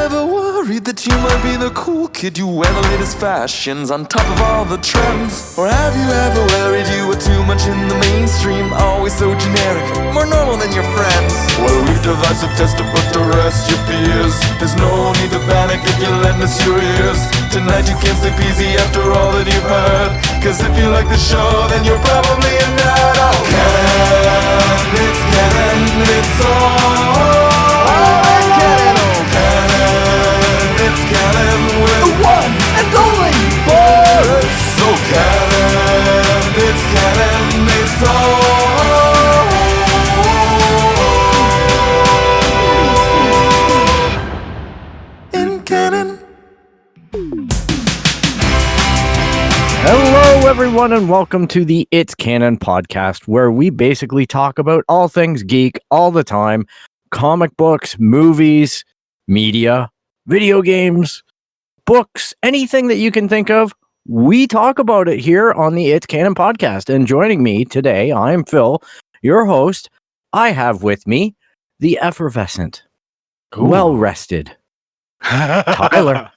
ever worried that you might be the cool kid? You wear the latest fashions on top of all the trends. Or have you ever worried you were too much in the mainstream? Always so generic, more normal than your friends. Well, we've devised a test to put to rest your fears. There's no need to panic if you lend us your ears. Tonight you can't sleep easy after all that you've heard. Cause if you like the show, then you're probably a nerd. Oh, Canon, it's Canon, it's all. It's Canon with the one and only Boris. So Canon, it's Canon, it's all in Canon. Hello, everyone, and welcome to the It's Canon podcast, where we basically talk about all things geek all the time: comic books, movies, media, video games, books, anything that you can think of. We talk about it here on the It's Canon podcast. And joining me today, I'm Phil, your host. I have with me the effervescent, well-rested Tyler.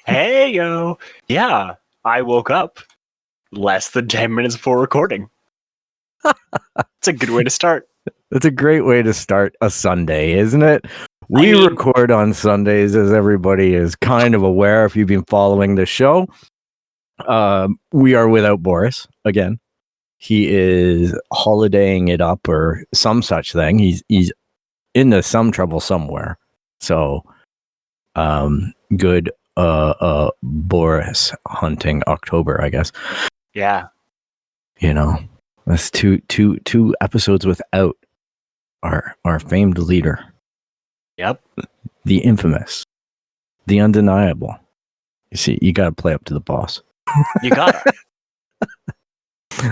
Hey, yo. Yeah, I woke up less than 10 minutes before recording. It's a good way to start. That's a great way to start a Sunday, isn't it? We record on Sundays, as everybody is kind of aware if you've been following the show. We are without Boris again. He is holidaying it up or some such thing. He's into some trouble somewhere. So, good Boris hunting October, I guess. Yeah. You know, that's two episodes without our famed leader. Yep. The infamous, the undeniable. You see, you got to play up to the boss. You got it.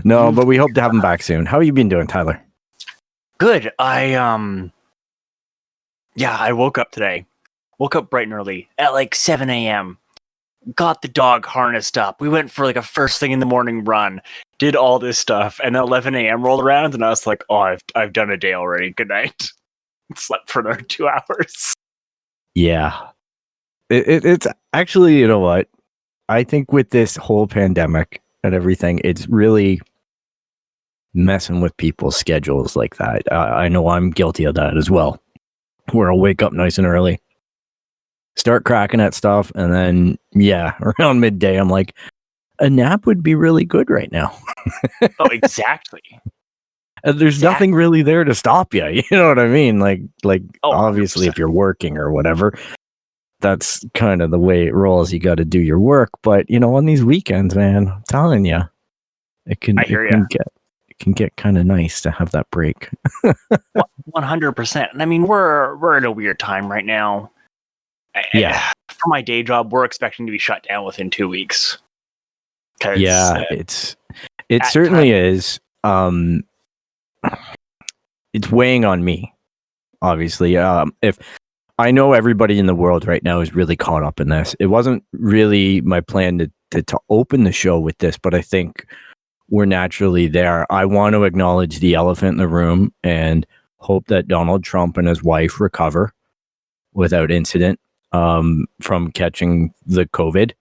No, but we hope to have him back soon. How have you been doing, Tyler? Good. I woke up today. Woke up bright and early at like 7 a.m. Got the dog harnessed up. We went for like a first thing in the morning run. Did all this stuff, and 11 a.m. rolled around, and I was like, "Oh, I've done a day already. Good night." Slept for another 2 hours. Yeah, it's actually, you know what? I think with this whole pandemic and everything, it's really messing with people's schedules like that. I know I'm guilty of that as well. Where I'll wake up nice and early, start cracking at stuff, and then around midday, I'm like, a nap would be really good right now. Oh, exactly. And there's nothing really there to stop you. You know what I mean? Like obviously 100%. If you're working or whatever, that's kind of the way it rolls. You got to do your work. But, you know, on these weekends, man, I'm telling you, it can get kind of nice to have that break. 100%. And I mean, we're in a weird time right now. Yeah. For my day job, we're expecting to be shut down within 2 weeks. Yeah, it certainly is. It's weighing on me, obviously. If I know everybody in the world right now is really caught up in this. It wasn't really my plan to open the show with this, but I think we're naturally there. I want to acknowledge the elephant in the room and hope that Donald Trump and his wife recover without incident from catching the COVID.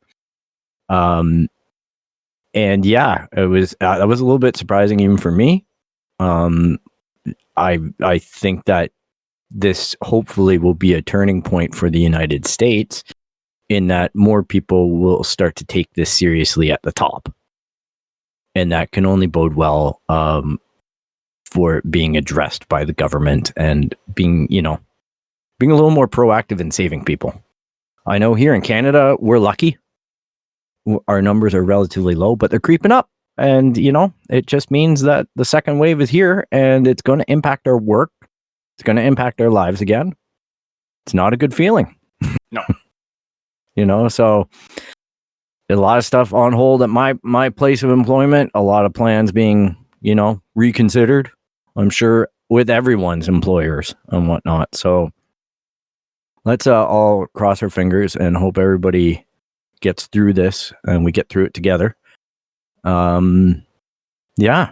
And yeah, it was that was a little bit surprising even for me. I think that this hopefully will be a turning point for the United States in that more people will start to take this seriously at the top. And that can only bode well for being addressed by the government and being a little more proactive in saving people. I know here in Canada, we're lucky. Our numbers are relatively low, but they're creeping up. And, it just means that the second wave is here and it's going to impact our work. It's going to impact our lives again. It's not a good feeling. No. So a lot of stuff on hold at my place of employment, a lot of plans being, reconsidered, I'm sure, with everyone's employers and whatnot. So let's all cross our fingers and hope everybody gets through this and we get through it together. Yeah.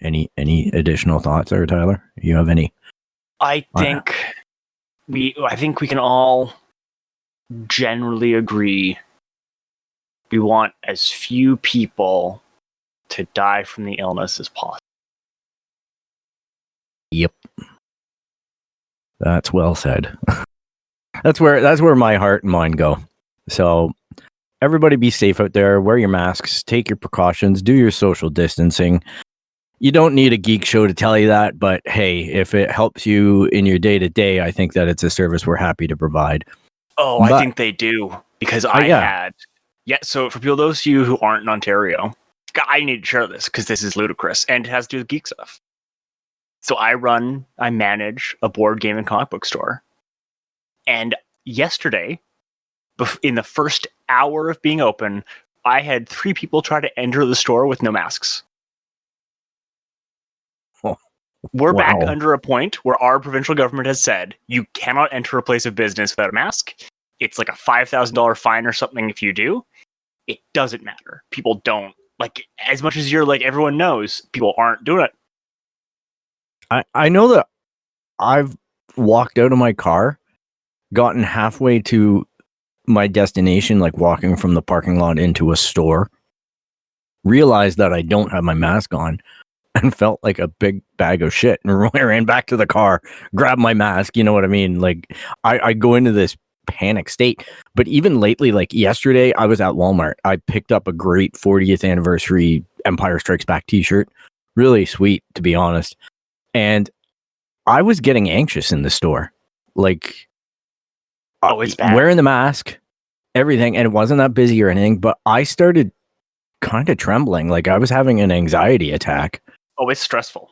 Any additional thoughts there, Tyler? You have any? I think we can all generally agree we want as few people to die from the illness as possible. Yep. That's well said. That's where my heart and mind go. So everybody be safe out there. Wear your masks. Take your precautions. Do your social distancing. You don't need a geek show to tell you that, but hey, if it helps you in your day-to-day, I think that it's a service we're happy to provide. Oh, I think they do, because I had... Yeah, so for people, those of you who aren't in Ontario, I need to share this because this is ludicrous, and it has to do with geek stuff. So I manage a board game and comic book store. And yesterday, in the first hour of being open, I had 3 people try to enter the store with no masks. Oh, We're back under a point where our provincial government has said you cannot enter a place of business without a mask. It's like a $5,000 fine or something if you do. It doesn't matter. People don't. Like, as much as you're like, everyone knows, people aren't doing it. I know that I've walked out of my car, gotten halfway to my destination, like walking from the parking lot into a store, realized that I don't have my mask on, and felt like a big bag of shit, and ran back to the car, grabbed my mask. You know what I mean? Like, I go into this panic state. But even lately, like yesterday, I was at Walmart. I picked up a great 40th anniversary Empire Strikes Back t-shirt. Really sweet, to be honest. And I was getting anxious in the store. Like, it's bad. Wearing the mask, everything, and it wasn't that busy or anything, but I started kind of trembling. Like, I was having an anxiety attack. Oh, it's stressful.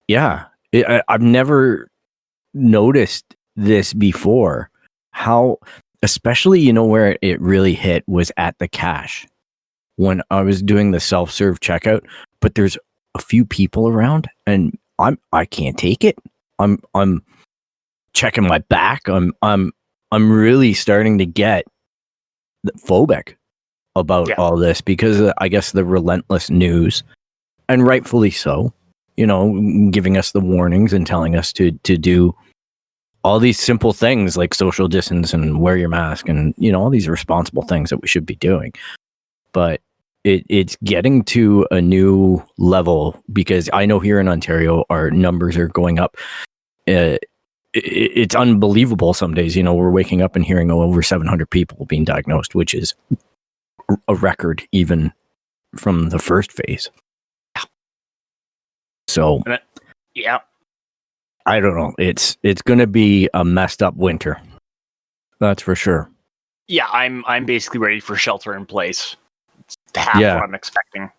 Yeah. I've never noticed this before. How, especially, where it really hit was at the cash when I was doing the self-serve checkout, but there's a few people around and I can't take it. I'm checking my back. I'm really starting to get phobic about all this because I guess the relentless news, and rightfully so, giving us the warnings and telling us to do all these simple things like social distance and wear your mask and, all these responsible things that we should be doing. But it's getting to a new level because I know here in Ontario, our numbers are going up. It's unbelievable some days. We're waking up and hearing over 700 people being diagnosed, which is a record even from the first phase. So, yeah. I don't know. It's going to be a messed up winter. That's for sure. Yeah, I'm basically ready for shelter in place. It's half what I'm expecting.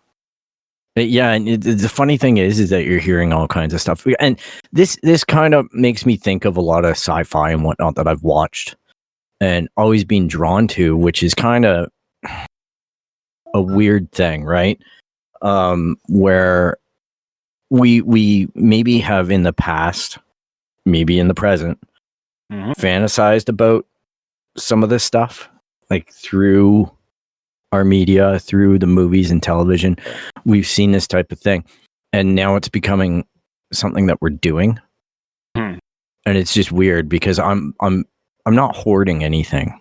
Yeah, and the funny thing is that you're hearing all kinds of stuff. And this kind of makes me think of a lot of sci-fi and whatnot that I've watched and always been drawn to, which is kind of a weird thing, right? Where we maybe have in the past, maybe in the present, fantasized about some of this stuff, like through our media, through the movies and television. We've seen this type of thing, and now it's becoming something that we're doing. And it's just weird because I'm not hoarding anything,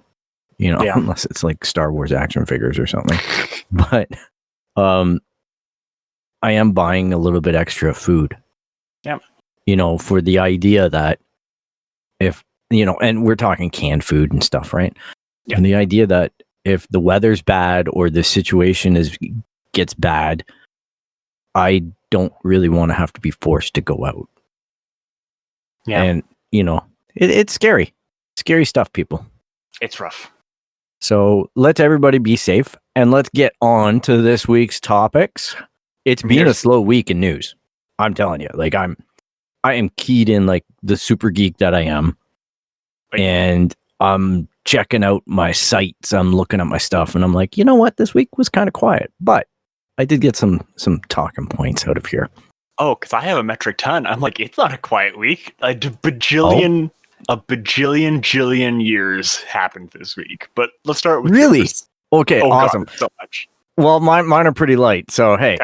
unless it's like Star Wars action figures or something. But I am buying a little bit extra food. Yeah. For the idea that if, and we're talking canned food and stuff, right? Yeah. And the idea that if the weather's bad or the situation gets bad, I don't really want to have to be forced to go out. Yeah. And, it's scary. Scary stuff, people. It's rough. So let's everybody be safe and let's get on to this week's topics. It's been a slow week in news. I'm telling you, like I am keyed in like the super geek that I am. And I'm checking out my sites. I'm looking at my stuff and I'm like, you know what? This week was kind of quiet, but I did get some talking points out of here. Oh, because I have a metric ton. I'm like, it's not a quiet week. A bajillion years happened this week. But let's start with really yours. Okay. Awesome. God, so much. Well, mine are pretty light. So hey,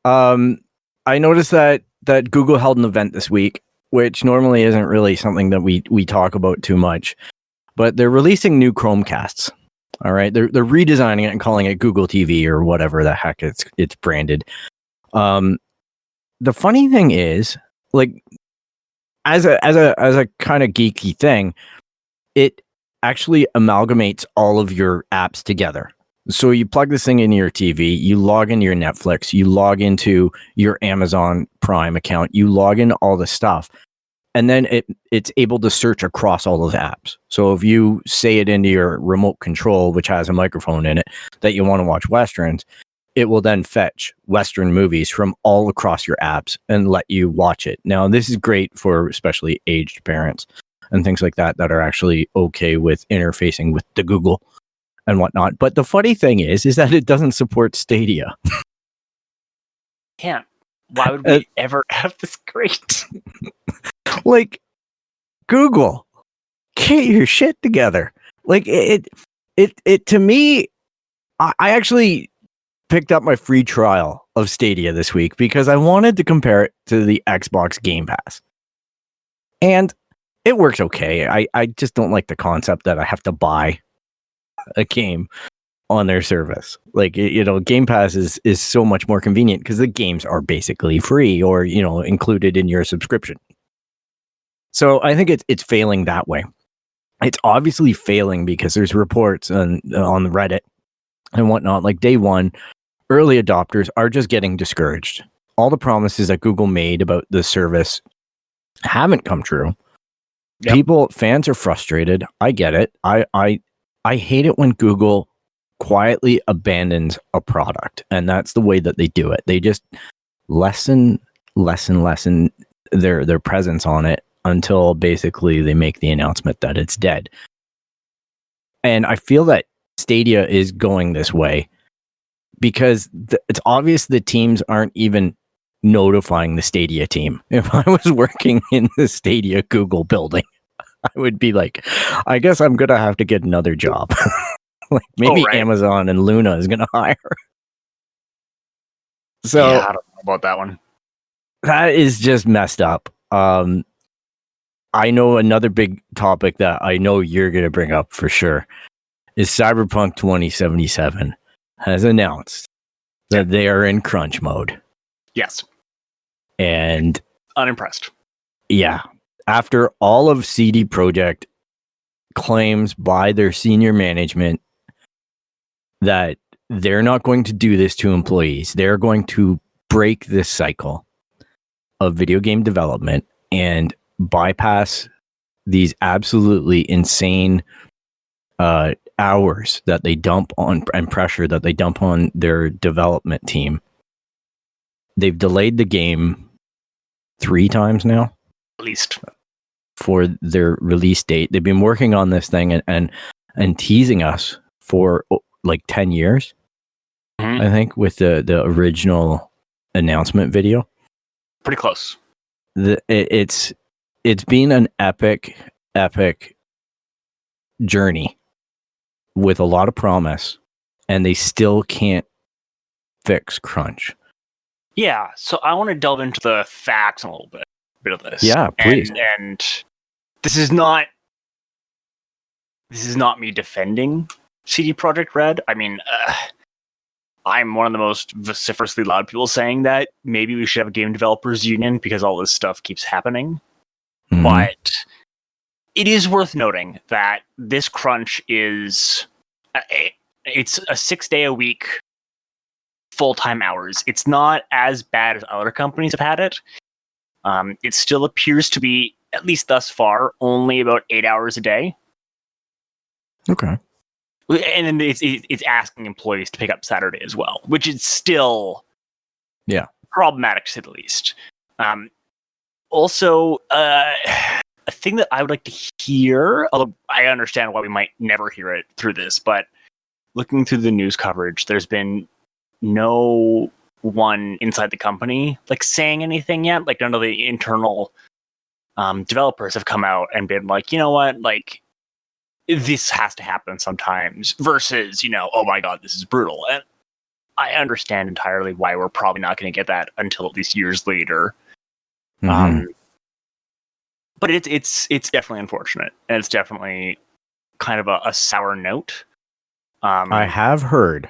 I noticed that Google held an event this week, which normally isn't really something that we talk about too much. but they're releasing new Chromecasts. All right, they're redesigning it and calling it Google TV or whatever the heck it's branded. The funny thing is, like, as a kind of geeky thing, it actually amalgamates all of your apps together. So you plug this thing into your TV, you log into your Netflix, you log into your Amazon Prime account, you log into all the stuff, and then it's able to search across all of the apps. So if you say it into your remote control, which has a microphone in it, that you want to watch Westerns, it will then fetch Western movies from all across your apps and let you watch it. Now, this is great for especially aged parents and things like that are actually okay with interfacing with the Google and whatnot. But the funny thing is that it doesn't support Stadia. Can't. Why would we ever have this great? Like, Google, get your shit together. Like, it to me, I actually picked up my free trial of Stadia this week because I wanted to compare it to the Xbox Game Pass. And it works okay. I just don't like the concept that I have to buy a game on their service. Like, Game Pass is so much more convenient because the games are basically free or, included in your subscription. So I think it's failing that way. It's obviously failing because there's reports on Reddit and whatnot. Like, day one, early adopters are just getting discouraged. All the promises that Google made about the service haven't come true. Yep. Fans are frustrated. I get it. I hate it when Google quietly abandons a product, and that's the way that they do it. They just lessen their presence on it until basically they make the announcement that it's dead. And I feel that Stadia is going this way because it's obvious the teams aren't even notifying the Stadia team. If I was working in the Stadia Google building, I would be like, I guess I'm going to have to get another job. Like, maybe Amazon and Luna is going to hire. So yeah, I don't know about that one. That is just messed up. I know another big topic that I know you're going to bring up for sure is Cyberpunk 2077 has announced that they are in crunch mode. Yes. And unimpressed. Yeah. After all of CD Projekt claims by their senior management that they're not going to do this to employees, they're going to break this cycle of video game development and bypass these absolutely insane hours that they dump on and pressure that they dump on their development team. They've delayed the game 3 times now, at least, for their release date. They've been working on this thing and teasing us for like 10 years, I think, with the original announcement video. Pretty close. It's been an epic journey with a lot of promise, and they still can't fix crunch. Yeah, so I want to delve into the facts a little bit of this. Yeah, please. And this is not me defending CD Projekt Red. I mean, I'm one of the most vociferously loud people saying that maybe we should have a game developers union because all this stuff keeps happening. Mm-hmm. But it is worth noting that this crunch is it's a 6-day-a-week full-time hours. It's not as bad as other companies have had it. It still appears to be, at least thus far, only about 8 hours a day. Okay. And then it's asking employees to pick up Saturday as well, which is still problematic to say the least. Also, a thing that I would like to hear, although I understand why we might never hear it through this, but looking through the news coverage, there's been no one inside the company like saying anything yet. Like, none of the internal developers have come out and been like, you know what, like, this has to happen sometimes, versus, oh my god, this is brutal. And I understand entirely why we're probably not going to get that until at least years later. Mm-hmm. But it's definitely unfortunate, and it's definitely kind of a sour note. I have heard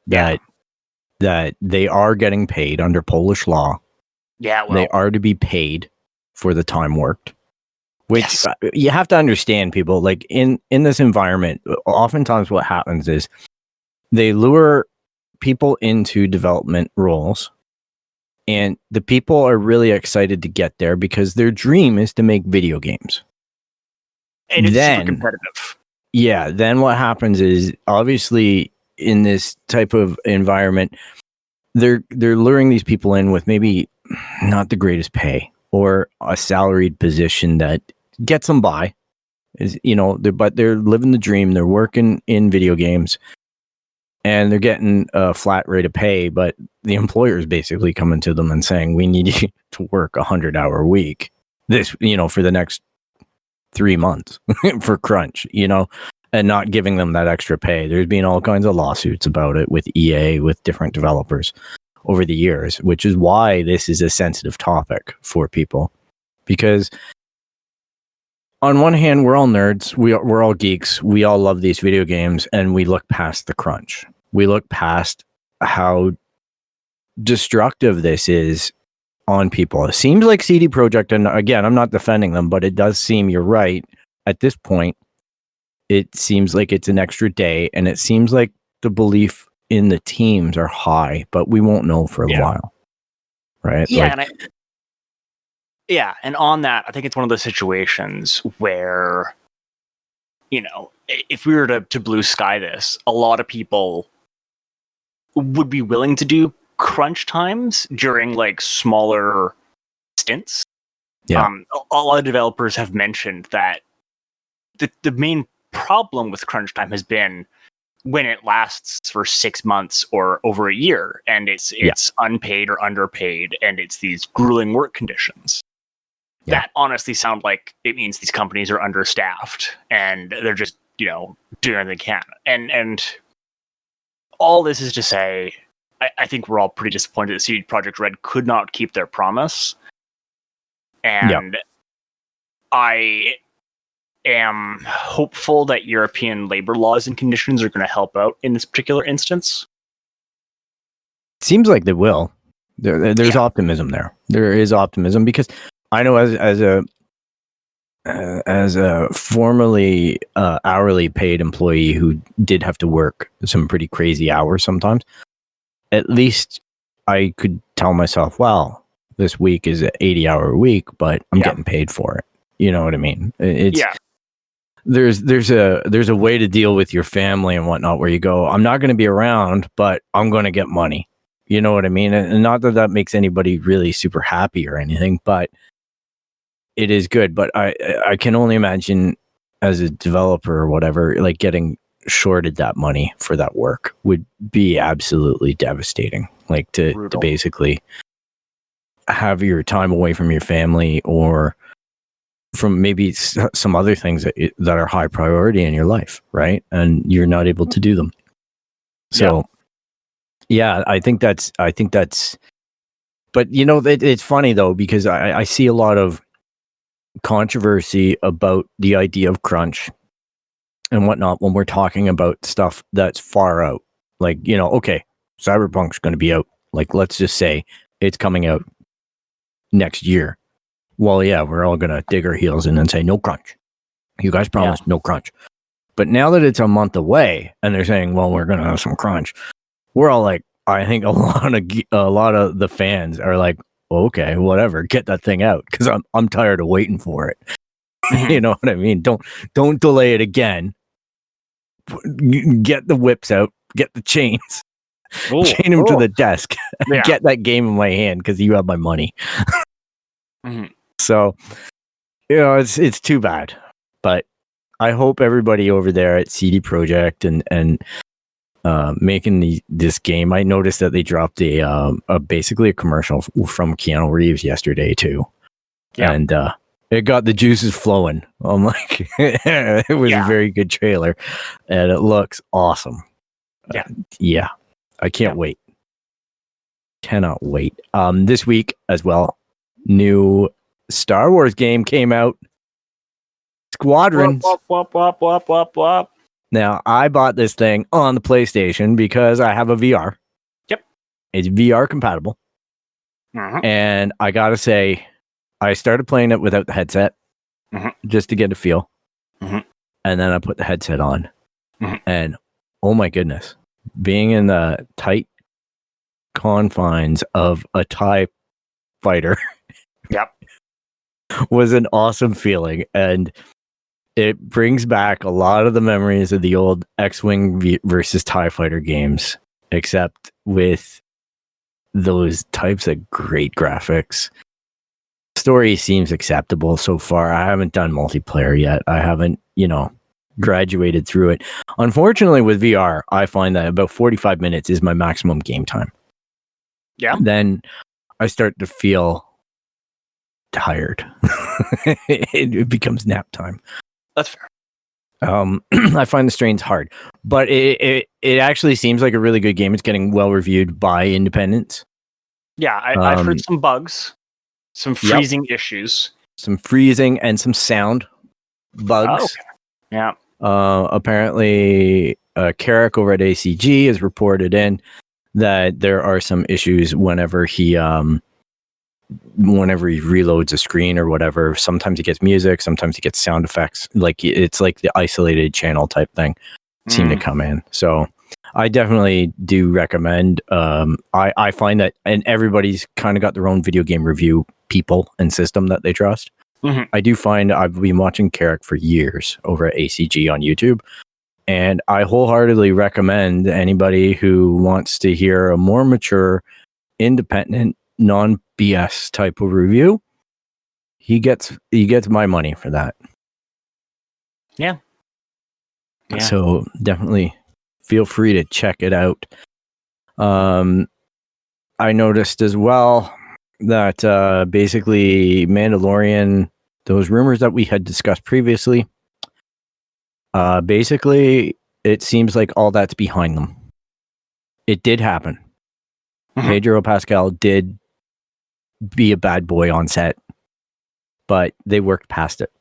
that they are getting paid under Polish law. Yeah, well, They are to be paid for the time worked, which yes. you have to understand, people. Like in this environment, oftentimes what happens is they lure people into development roles, and the people are really excited to get there because their dream is to make video games. And it's super Then, competitive. yeah, then what happens is, obviously in this type of environment, they're luring these people in with maybe not the greatest pay or a salaried position that gets them by. Is, you know, but they're living the dream. They're working in video games, and they're getting a flat rate of pay. But the employer is basically coming to them and saying, "We need you to work 100-hour week this, you know, for the next 3 months for crunch," you know, and not giving them that extra pay. There's been all kinds of lawsuits about it with EA, with different developers over the years, which is why this is a sensitive topic for people. Because on one hand, we're all nerds, we're all geeks, we all love these video games, and we look past the crunch. We look past how destructive this is on people. It seems like CD Projekt, and again, I'm not defending them, but it does seem, you're right, at this point, it seems like it's an extra day, and it seems like the belief in the teams are high, but we won't know for a while, right? Yeah, Like, and on that, I think it's one of those situations where, you know, if we were to blue sky this, a lot of people would be willing to do crunch times during like smaller stints. Yeah. A lot of developers have mentioned that the main problem with crunch time has been when it lasts for 6 months or over a year, and it's unpaid or underpaid, and it's these grueling work conditions. Yeah. That honestly sound like it means these companies are understaffed and they're just, you know, doing what they can. And all this is to say, I think we're all pretty disappointed that CD Projekt Red could not keep their promise. And I am hopeful that European labor laws and conditions are going to help out in this particular instance. Seems like they will. There's optimism there. There is optimism, because I know as a formerly hourly paid employee who did have to work some pretty crazy hours sometimes, at least I could tell myself, well, this week is an 80-hour week, but I'm getting paid for it. You know what I mean? It's there's a way to deal with your family and whatnot, where you go, I'm not going to be around, but I'm going to get money. You know what I mean? And not that makes anybody really super happy or anything, but it is good. But I can only imagine, as a developer or whatever, like getting shorted that money for that work would be absolutely devastating. Like to basically have your time away from your family, or from maybe some other things that are high priority in your life, right? And you're not able to do them. So yeah, I think that's, but you know, it's funny though, because I see a lot of controversy about the idea of crunch and whatnot when we're talking about stuff that's far out. Like, you know, okay, Cyberpunk's going to be out. Like, let's just say it's coming out next year. Well, yeah, we're all going to dig our heels in and say, no crunch. You guys promised no crunch. But now that it's a month away and they're saying, well, we're going to have some crunch, we're all like, I think a lot of the fans are like, okay, whatever, get that thing out, because I'm tired of waiting for it. You know what I mean? Don't delay it again. Get the whips out, get the chains, chain them to the desk, get that game in my hand, because you have my money. So, you know, it's too bad, but I hope everybody over there at CD Projekt and making this game. I noticed that they dropped a basically a commercial from Keanu Reeves yesterday too, and it got the juices flowing. I'm like, it was a very good trailer, and it looks awesome. I can't wait. Cannot wait. This week as well, new Star Wars game came out. Squadrons. Wop, wop, wop, wop, wop, wop. Now, I bought this thing on the PlayStation because I have a VR. Yep. It's VR compatible. Mhm. And I got to say, I started playing it without the headset just to get a feel. Mhm. And then I put the headset on. Mhm. And oh my goodness, being in the tight confines of a TIE fighter Yep. was an awesome feeling. And it brings back a lot of the memories of the old X-Wing versus TIE fighter games, except with those types of great graphics. Story seems acceptable so far. I haven't done multiplayer yet. I haven't, graduated through it. Unfortunately, with VR, I find that about 45 minutes is my maximum game time. Yeah. Then I start to feel tired. It becomes nap time. That's fair. I find the strains hard, but it actually seems like a really good game. It's getting well reviewed by independents. Yeah, I've heard some bugs, some freezing issues. Some freezing and some sound bugs. Oh, okay. Yeah. Apparently, Carrick over at ACG has reported in that there are some issues whenever he reloads a screen or whatever. Sometimes he gets music, sometimes he gets sound effects. Like it's like the isolated channel type thing seem to come in. So I definitely do recommend. I find that, and everybody's kind of got their own video game review people and system that they trust. I do find I've been watching Carrick for years over at ACG on YouTube, and I wholeheartedly recommend anybody who wants to hear a more mature, independent, non-BS type of review. He gets my money for that. Yeah. So definitely feel free to check it out. I noticed as well that basically Mandalorian, those rumors that we had discussed previously, basically it seems like all that's behind them. It did happen. Pedro Pascal did be a bad boy on set, but they worked past it.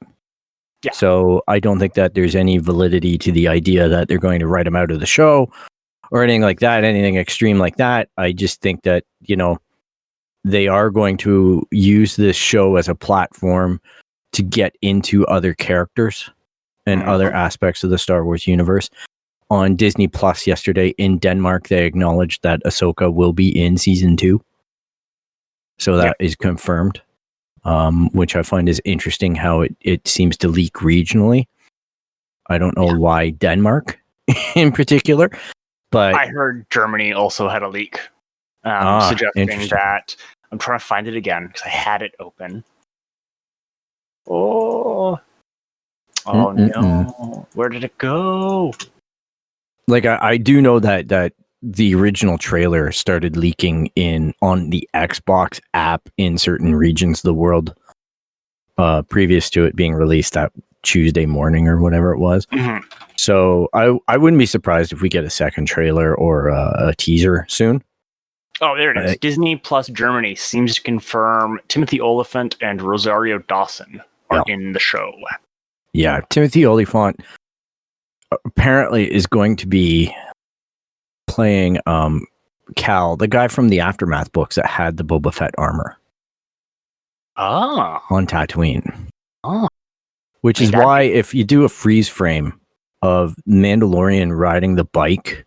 Yeah. So I don't think that there's any validity to the idea that they're going to write him out of the show or anything like that, anything extreme like that. I just think that, they are going to use this show as a platform to get into other characters and other aspects of the Star Wars universe. On Disney Plus yesterday in Denmark, they acknowledged that Ahsoka will be in season 2. So that is confirmed, which I find is interesting how it seems to leak regionally. I don't know why Denmark in particular, but I heard Germany also had a leak suggesting that. I'm trying to find it again because I had it open. Oh no! Where did it go? Like I do know that the original trailer started leaking on the Xbox app in certain regions of the world, previous to it being released that Tuesday morning or whatever it was. So I wouldn't be surprised if we get a second trailer or a teaser soon. Oh, there it is. Disney Plus Germany seems to confirm Timothy Olyphant and Rosario Dawson are in the show. Yeah, Timothy Olyphant apparently is going to be playing Cal, the guy from the Aftermath books that had the Boba Fett armor. On Tatooine. Which is why if you do a freeze frame of Mandalorian riding the bike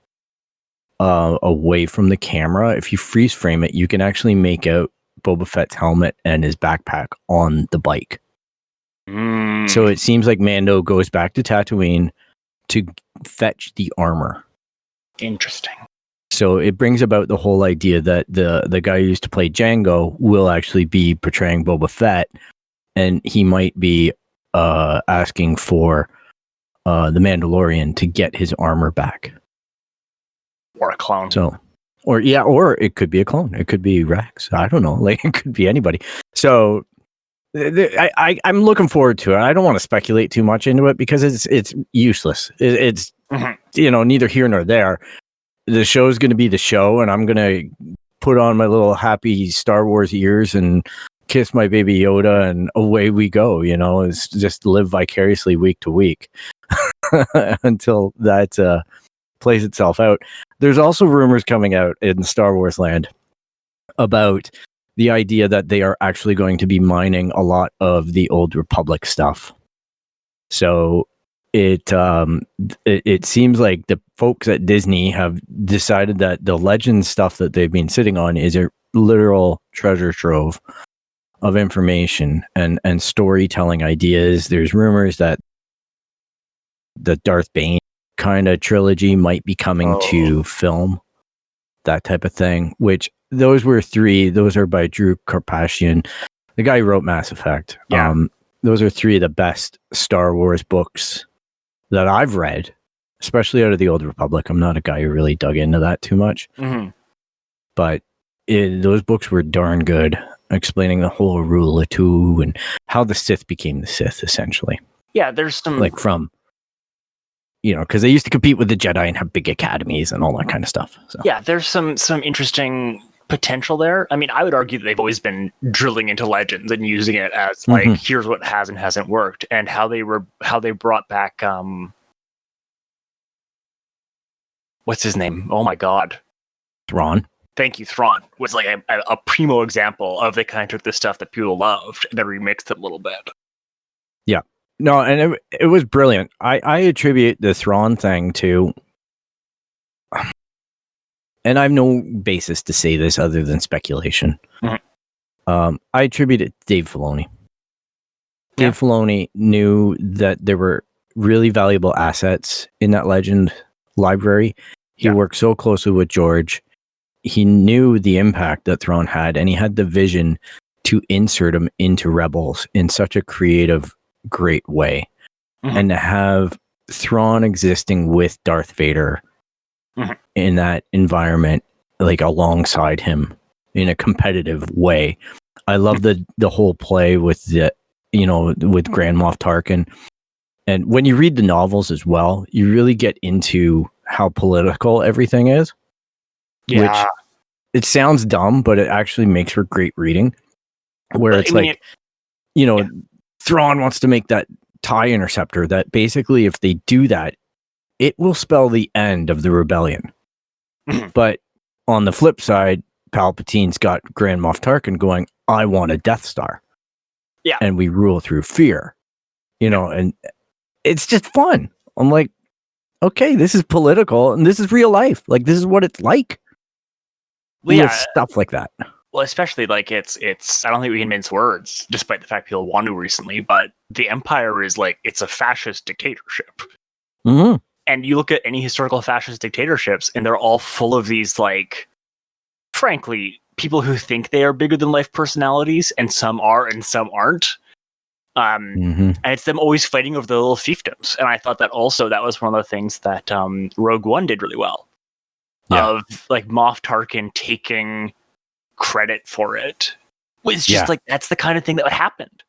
away from the camera, if you freeze frame it, you can actually make out Boba Fett's helmet and his backpack on the bike. So it seems like Mando goes back to Tatooine to fetch the armor. Interesting. So it brings about the whole idea that the guy who used to play Django will actually be portraying Boba Fett, and he might be asking for the Mandalorian to get his armor back. Or a clone. Or it could be a clone. It could be Rex. I don't know. Like, it could be anybody. So I'm looking forward to it. I don't want to speculate too much into it because it's useless. It's neither here nor there. The show is going to be the show, and I'm going to put on my little happy Star Wars ears and kiss my baby Yoda and away we go, it's just live vicariously week to week until that plays itself out. There's also rumors coming out in Star Wars land about the idea that they are actually going to be mining a lot of the Old Republic stuff. So it seems like the folks at Disney have decided that the legend stuff that they've been sitting on is a literal treasure trove of information and storytelling ideas. There's rumors that the Darth Bane kind of trilogy might be coming to film, that type of thing, which those are by Drew Karpyshyn, the guy who wrote Mass Effect. Yeah. Those are three of the best Star Wars books that I've read, especially out of the Old Republic. I'm not a guy who really dug into that too much, but those books were darn good, explaining the whole rule of two and how the Sith became the Sith, essentially. Yeah, there's some from, because they used to compete with the Jedi and have big academies and all that kind of stuff. So. Yeah, there's some interesting potential there. I mean, I would argue that they've always been drilling into legends and using it as here's what has and hasn't worked, and how they brought back what's his name? Oh my god, Thrawn. Thank you, Thrawn was like a primo example of they kind of took the stuff that people loved and then remixed it a little bit. Yeah, no, and it was brilliant. I attribute the Thrawn thing to. And I have no basis to say this other than speculation. I attribute it to Dave Filoni. Dave Filoni knew that there were really valuable assets in that legend library. He worked so closely with George. He knew the impact that Thrawn had, and he had the vision to insert him into Rebels in such a creative, great way. And to have Thrawn existing with Darth Vader in that environment, like alongside him in a competitive way. I love the whole play with with Grand Moff Tarkin. And when you read the novels as well, you really get into how political everything is. Yeah. Which it sounds dumb, but it actually makes for great reading. Where it's Thrawn wants to make that TIE interceptor that basically if they do that, it will spell the end of the rebellion. But on the flip side, Palpatine's got Grand Moff Tarkin going, I want a Death Star. Yeah. And we rule through fear. And it's just fun. I'm like, okay, this is political and this is real life. Like, this is what it's like. With stuff like that. Well, especially it's I don't think we can mince words, despite the fact people want to recently, but the Empire is it's a fascist dictatorship. And you look at any historical fascist dictatorships, and they're all full of these, frankly, people who think they are bigger than life personalities, and some are and some aren't. And it's them always fighting over the little fiefdoms. And I thought that was one of the things that Rogue One did really well. Yeah. Of Moff Tarkin taking credit for it. Was just that's the kind of thing that happened.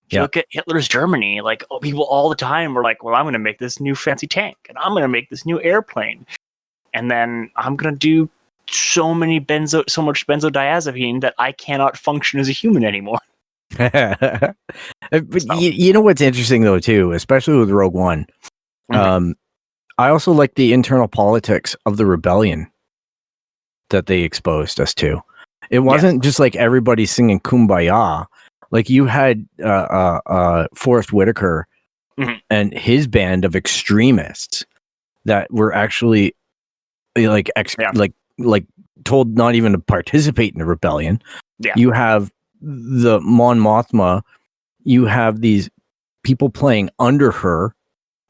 If you look at Hitler's Germany, people all the time were like, well, I'm going to make this new fancy tank, and I'm going to make this new airplane, and then I'm going to do so much benzodiazepine that I cannot function as a human anymore. But you know what's interesting though too, especially with Rogue One, I also like the internal politics of the rebellion that they exposed us to. It wasn't just everybody singing Kumbaya. You had Forrest Whitaker and his band of extremists that were actually told not even to participate in the rebellion. Yeah. You have the Mon Mothma. You have these people playing under her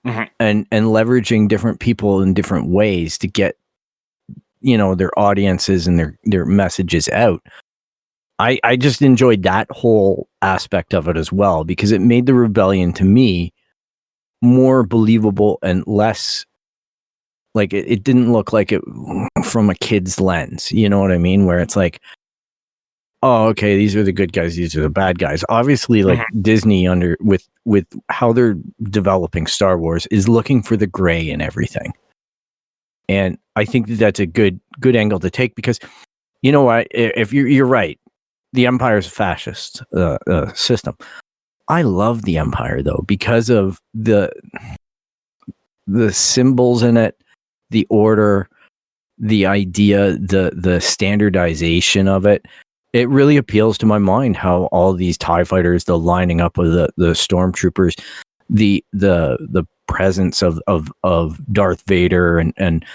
and leveraging different people in different ways to get their audiences and their messages out. I just enjoyed that whole aspect of it as well, because it made the rebellion to me more believable and less it didn't look like it from a kid's lens. You know what I mean? Where it's oh, okay, these are the good guys, these are the bad guys. Obviously, Disney with how they're developing Star Wars is looking for the gray in everything. And I think that's a good angle to take, because you know what, if you're right, the Empire is a fascist system. I love the Empire though because of the symbols in it, the order, the idea, the standardization of it. It really appeals to my mind how all these TIE fighters, the lining up of the stormtroopers, the presence of Darth Vader and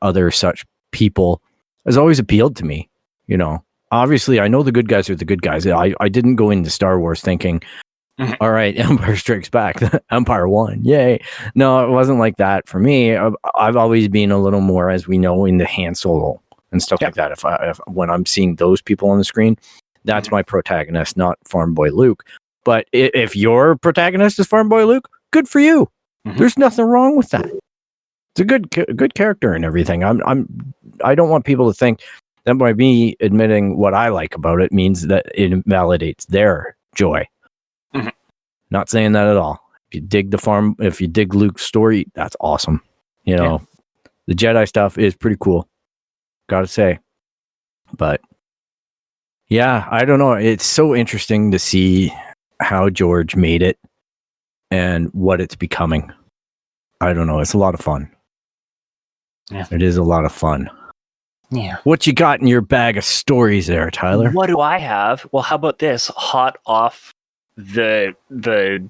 other such people has always appealed to me. You know, obviously I know the good guys are the good guys. I didn't go into Star Wars thinking, all right, Empire Strikes Back, Empire won, yay. No, it wasn't like that for me. I've always been a little more, as we know, into Han Solo and stuff like that. If when I'm seeing those people on the screen, that's my protagonist, not Farm Boy Luke. But if your protagonist is Farm Boy Luke, good for you. There's nothing wrong with that. It's a good character and everything. I don't want people to think that by me admitting what I like about it means that it invalidates their joy. Not saying that at all. If you dig Luke's story, that's awesome. You know, the Jedi stuff is pretty cool. Gotta say. But yeah, I don't know. It's so interesting to see how George made it and what it's becoming. I don't know. It's a lot of fun. Yeah. It is a lot of fun. Yeah. What you got in your bag of stories there, Tyler? What do I have? Well, how about this? Hot off the what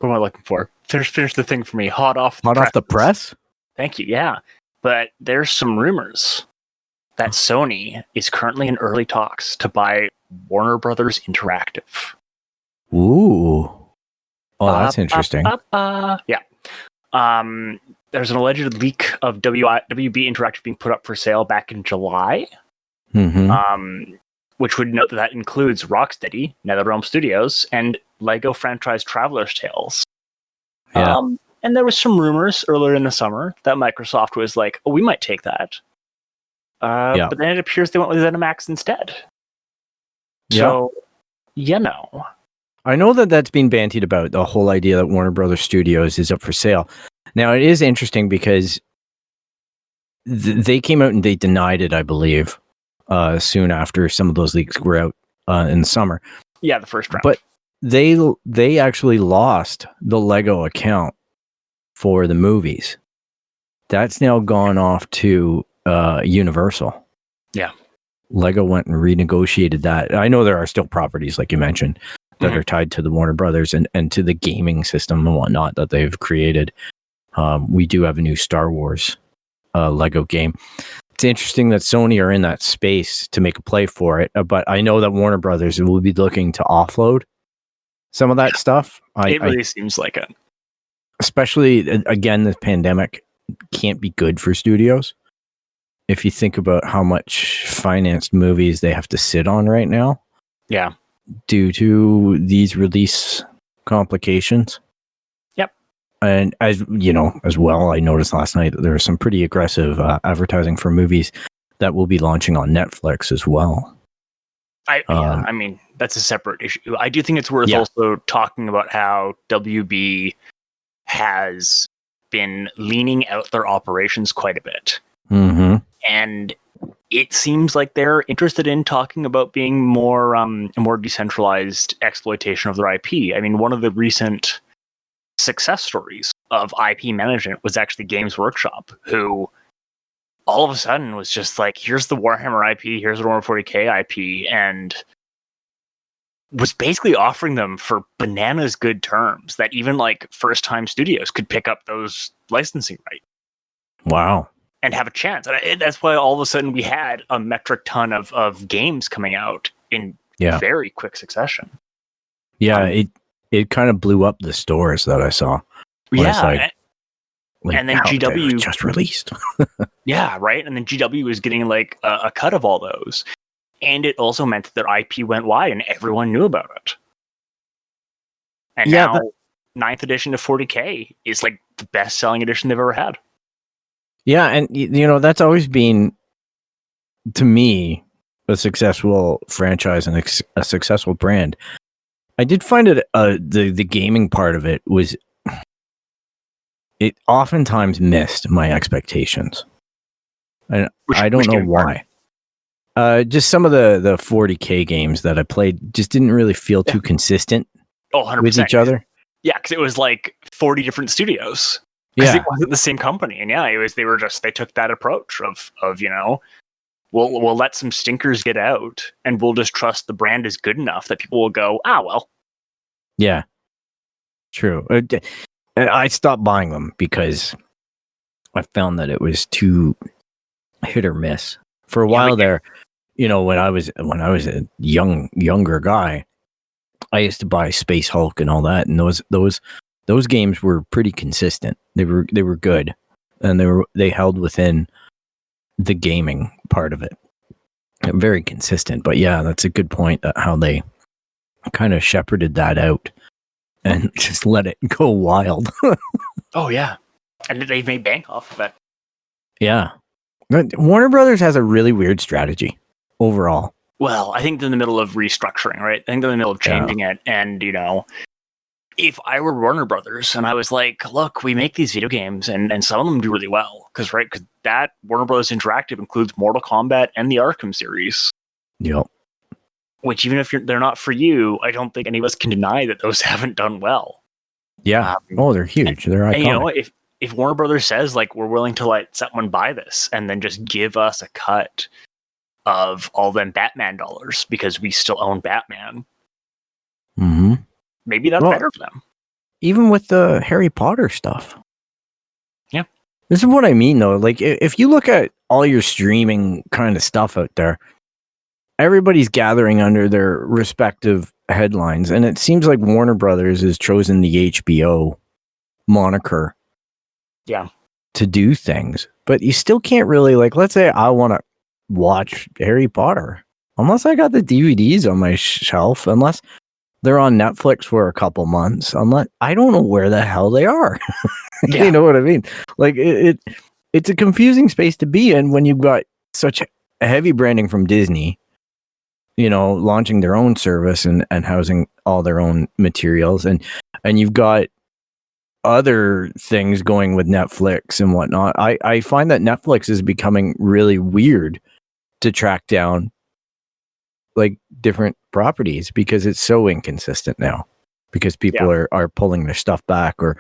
am I looking for? Finish the thing for me. Hot off the press? Thank you. Yeah. But there's some rumors that Sony is currently in early talks to buy Warner Brothers Interactive. Ooh. Oh, that's interesting. Yeah. There's an alleged leak of WB Interactive being put up for sale back in July. Which would note that includes Rocksteady, NetherRealm Studios, and Lego franchise Traveler's Tales. Yeah. And there was some rumors earlier in the summer that Microsoft was like, "Oh, we might take that." But then it appears they went with ZeniMax instead. So, you know. I know that that's been bantied about, the whole idea that Warner Brothers Studios is up for sale. Now, it is interesting because they came out and they denied it, I believe, soon after some of those leaks were out in the summer. Yeah, the first round. But they actually lost the Lego account for the movies. That's now gone off to Universal. Yeah. Lego went and renegotiated that. I know there are still properties, like you mentioned, that are tied to the Warner Brothers and to the gaming system and whatnot that they've created. We do have a new Star Wars Lego game. It's interesting that Sony are in that space to make a play for it, but I know that Warner Brothers will be looking to offload some of that stuff. It really seems like it. Especially, again, this pandemic can't be good for studios. If you think about how much financed movies they have to sit on right now. Yeah. Due to these release complications. Yep. And as you know, as well, I noticed last night that there was some pretty aggressive advertising for movies that will be launching on Netflix as well. I mean, that's a separate issue. I do think it's worth also talking about how WB has been leaning out their operations quite a bit. And it seems like they're interested in talking about being more a more decentralized exploitation of their IP. I mean, one of the recent success stories of IP management was actually Games Workshop, who all of a sudden was just like, here's the Warhammer IP, here's the Warhammer 40k IP, and was basically offering them for bananas good terms that even like first-time studios could pick up those licensing rights. Wow. And have a chance. And that's why all of a sudden we had a metric ton of games coming out in very quick succession. Yeah, it kind of blew up the stores that I saw. Yeah. And then GW just released. Yeah, right. And then GW was getting like a cut of all those. And it also meant that their IP went wide and everyone knew about it. And now 9th edition of 40k is like the best selling edition they've ever had. Yeah, and you know, that's always been, to me, a successful franchise and a successful brand. I did find it the gaming part of it was, it oftentimes missed my expectations. And I don't know why. Just some of the 40K games that I played just didn't really feel too consistent 100%. with each other. Yeah, because it was like 40 different studios. Because Yeah, it wasn't the same company, and yeah, they took that approach of we'll let some stinkers get out, and we'll just trust the brand is good enough that people will go, well. yeah, true. I stopped buying them because I found that it was too hit or miss. For a while there, when I was a younger guy, I used to buy Space Hulk and all that, and those games were pretty consistent. They were good, and they held within the gaming part of it. Very consistent. But yeah, that's a good point. How they kind of shepherded that out and just let it go wild. Oh yeah, and they've made bank off of it. Yeah, Warner Brothers has a really weird strategy overall. Well, I think they're in the middle of restructuring, right? I think they're in the middle of changing it, and if I were Warner Brothers and I was like, look, we make these video games and some of them do really well because that Warner Bros. Interactive includes Mortal Kombat and the Arkham series. Yep. Which even if they're not for you, I don't think any of us can deny that those haven't done well. Yeah. They're huge. They're iconic. And if Warner Brothers says like we're willing to let someone buy this and then just give us a cut of all them Batman dollars because we still own Batman. Mm-hmm. Maybe that's better for them. Even with the Harry Potter stuff. Yeah. This is what I mean, though. Like, if you look at all your streaming kind of stuff out there, everybody's gathering under their respective headlines. And it seems like Warner Brothers has chosen the HBO moniker to do things. But you still can't really, like, let's say I want to watch Harry Potter. Unless I got the DVDs on my shelf, unless they're on Netflix for a couple months. I don't know where the hell they are. You know what I mean? Like it's a confusing space to be in when you've got such a heavy branding from Disney, launching their own service and housing all their own materials. And you've got other things going with Netflix and whatnot. I find that Netflix is becoming really weird to track down like different properties because it's so inconsistent now because people are pulling their stuff back or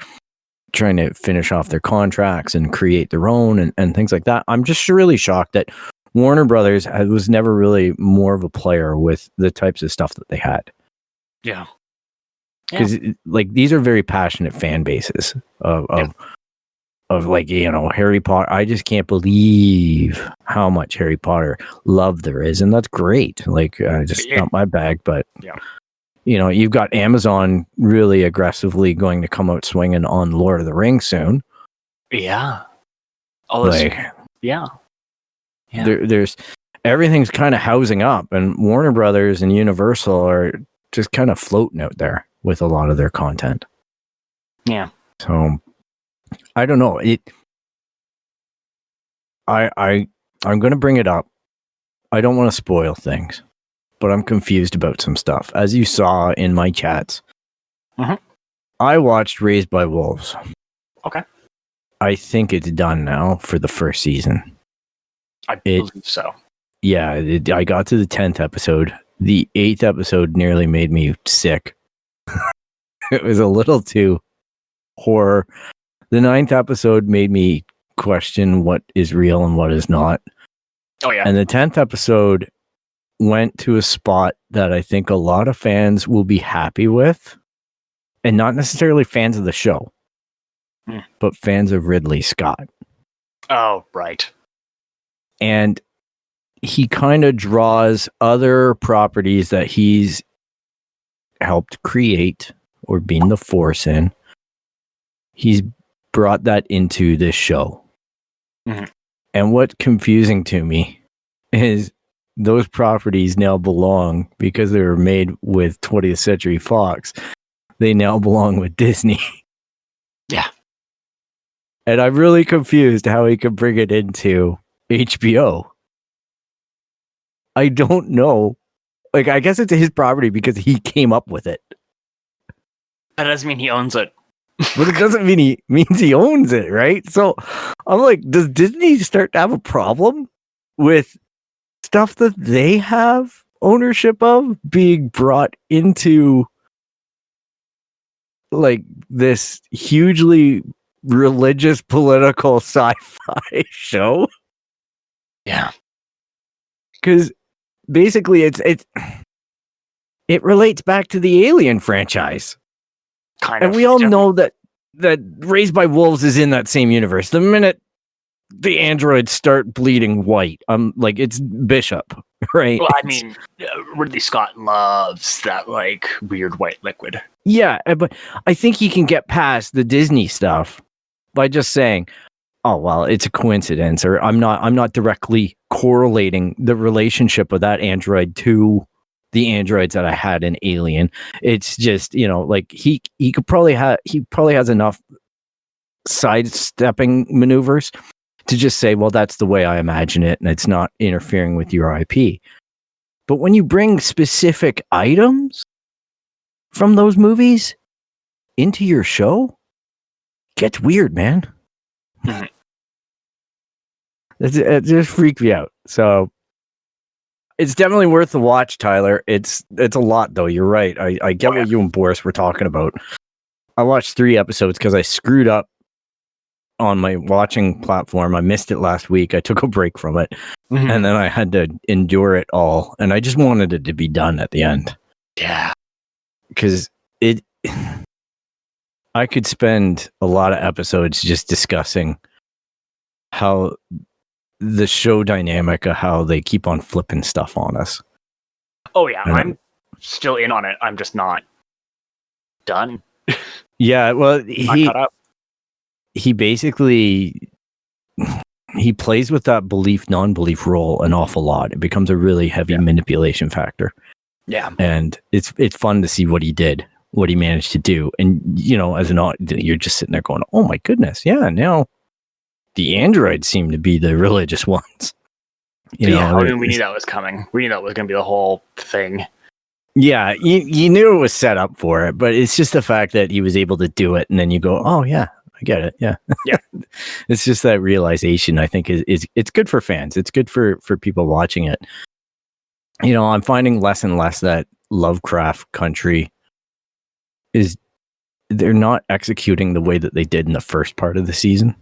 trying to finish off their contracts and create their own and things like that. I'm just really shocked that Warner Brothers was never really more of a player with the types of stuff that they had. Yeah. Because like these are very passionate fan bases of like, Harry Potter. I just can't believe how much Harry Potter love there is. And that's great. Like, just not my bag, but, you've got Amazon really aggressively going to come out swinging on Lord of the Rings soon. Yeah. There's everything's kind of housing up, and Warner Brothers and Universal are just kind of floating out there with a lot of their content. Yeah. So I don't know. I'm going to bring it up. I don't want to spoil things, but I'm confused about some stuff. As you saw in my chats, I watched Raised by Wolves. Okay. I think it's done now for the first season. I believe so. Yeah, I got to the 10th episode. The 8th episode nearly made me sick. It was a little too horror. The 9th episode made me question what is real and what is not. Oh, yeah. And the 10th episode went to a spot that I think a lot of fans will be happy with. And not necessarily fans of the show, but fans of Ridley Scott. Oh, right. And he kind of draws other properties that he's helped create or been the force in. He's brought that into this show. Mm-hmm. And what's confusing to me is those properties now belong, because they were made with 20th Century Fox, they now belong with Disney. Yeah. And I'm really confused how he could bring it into HBO. I don't know. Like, I guess it's his property because he came up with it. That doesn't mean he owns it. But it doesn't mean means he owns it, right? So I'm like, does Disney start to have a problem with stuff that they have ownership of being brought into like this hugely religious political sci-fi show. Yeah. Because basically it relates back to the Alien franchise. Kind of. And we all know that Raised by Wolves is in that same universe. The minute the androids start bleeding white, like it's Bishop, right? Well, I mean, Ridley Scott loves that like weird white liquid. Yeah, but I think he can get past the Disney stuff by just saying, "Oh, well, it's a coincidence," or I'm not directly correlating the relationship of that android to the androids that I had in Alien. It's just, like he probably has enough sidestepping maneuvers to just say, well, that's the way I imagine it, and it's not interfering with your IP. But when you bring specific items from those movies into your show, it gets weird, man. Mhm. It just freaked me out. So it's definitely worth the watch, Tyler. It's a lot, though. You're right. I get what you and Boris were talking about. I watched 3 episodes because I screwed up on my watching platform. I missed it last week. I took a break from it, and then I had to endure it all. And I just wanted it to be done at the end. Yeah. Because I could spend a lot of episodes just discussing how the show dynamic of how they keep on flipping stuff on us. Oh yeah, I'm still in on it. I'm just not done. Yeah, well, Not caught up. he basically he plays with that belief non-belief role an awful lot. It becomes a really heavy manipulation factor. Yeah. And it's fun to see what he managed to do. And as an audience, you're just sitting there going, "Oh my goodness, yeah, now the androids seem to be the religious ones." We knew that was coming. We knew that was going to be the whole thing. Yeah, you knew it was set up for it, but it's just the fact that he was able to do it, and then you go, "Oh yeah, I get it." Yeah, yeah. It's just that realization. I think is it's good for fans. It's good for people watching it. I'm finding less and less that Lovecraft Country they're not executing the way that they did in the first part of the season.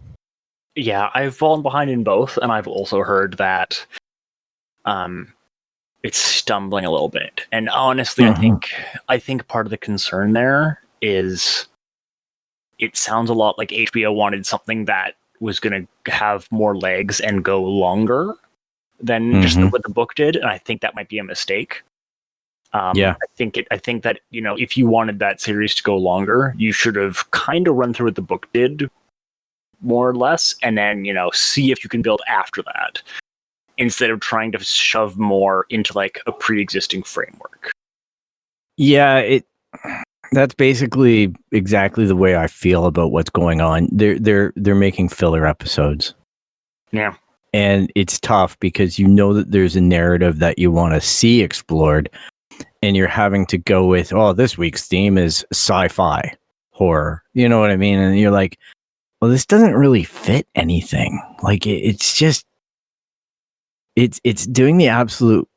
Yeah, I've fallen behind in both, and I've also heard that it's stumbling a little bit. And honestly, I think part of the concern there is it sounds a lot like HBO wanted something that was going to have more legs and go longer than just what the book did, and I think that might be a mistake. I think that if you wanted that series to go longer, you should have kind of run through what the book did, more or less, and then see if you can build after that, instead of trying to shove more into like a pre-existing framework. Yeah, that's basically exactly the way I feel about what's going on. They're making filler episodes. Yeah. And it's tough because that there's a narrative that you want to see explored, and you're having to go with, this week's theme is sci-fi horror. You know what I mean? And you're like, well, this doesn't really fit anything. Like it's just it's doing the absolute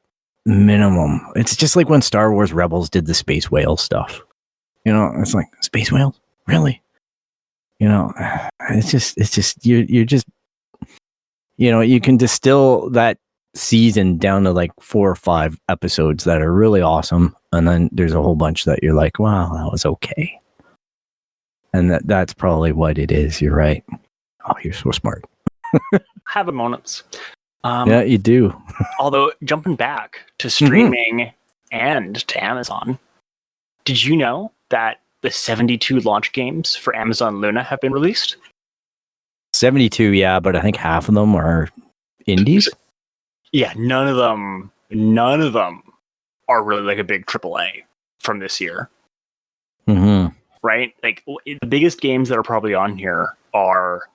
minimum. It's just like when Star Wars Rebels did the space whale stuff. It's like, space whales? Really? It's just you're just you can distill that season down to like 4 or 5 episodes that are really awesome, and then there's a whole bunch that you're like, wow, that was okay. And that's probably what it is. You're right. Oh, you're so smart. Have moments. Yeah, you do. Although, jumping back to streaming and to Amazon, did you know that the 72 launch games for Amazon Luna have been released? 72, yeah, but I think half of them are indies. Yeah, none of them are really like a big AAA from this year. Right? Like, the biggest games that are probably on here are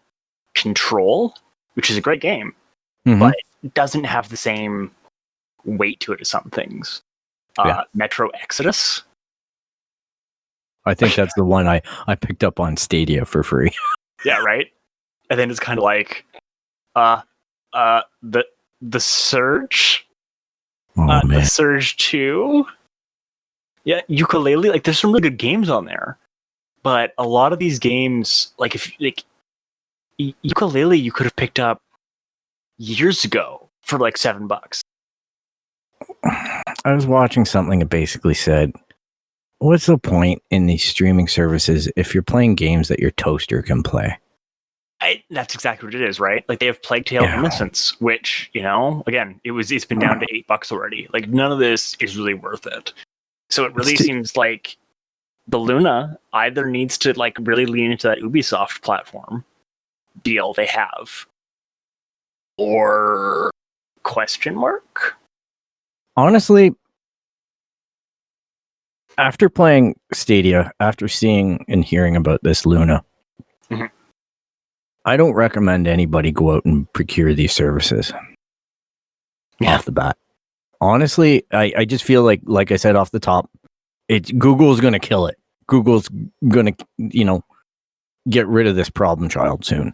Control, which is a great game, but it doesn't have the same weight to it as some things. Metro Exodus. I think that's the one I picked up on Stadia for free. Yeah, right? And then it's kind of like, the Surge, Oh The man. Surge 2. Yeah, Ukulele. Like, there's some really good games on there, but a lot of these games, like if like Ukulele, you could have picked up years ago for like $7. I was watching something that basically said, what's the point in these streaming services if you're playing games that your toaster can play? That's exactly what it is, right? Like they have Plague Tale Yeah. Innocence, which, again, it's been down to $8 already. Like none of this is really worth it. So it really seems like the Luna either needs to like really lean into that Ubisoft platform deal they have, or question mark. Honestly, after playing Stadia, after seeing and hearing about this Luna, Mhm. I don't recommend anybody go out and procure these services off the bat. Honestly, I just feel like I said off the top, Google's going to kill it. Google's going to, get rid of this problem child soon.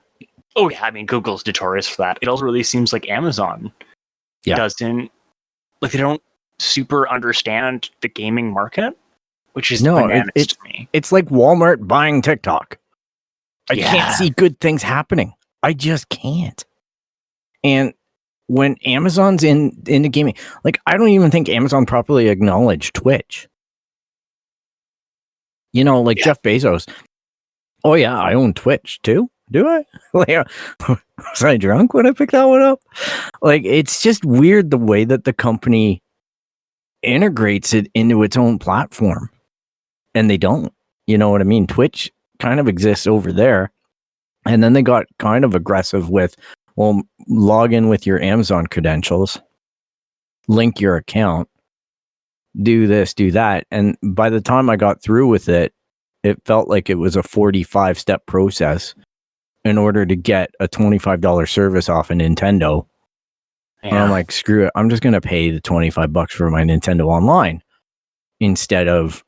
Oh yeah, I mean Google's notorious for that. It also really seems like Amazon doesn't, like, they don't super understand the gaming market, which is bananas to me. It's like Walmart buying TikTok. I can't see good things happening. I just can't. And when Amazon's into gaming, like I don't even think Amazon properly acknowledged Twitch. Jeff Bezos. Oh yeah, I own Twitch too. Do I? Was I drunk when I picked that one up? Like, it's just weird the way that the company integrates it into its own platform, and they don't. You know what I mean? Twitch kind of exists over there, and then they got kind of aggressive with, well, log in with your Amazon credentials, link your account, do this, do that, and by the time I got through with it, it felt like it was a 45-step process in order to get a $25 service off a Nintendo. Yeah. And I'm like, screw it. I'm just going to pay the $25 for my Nintendo Online instead of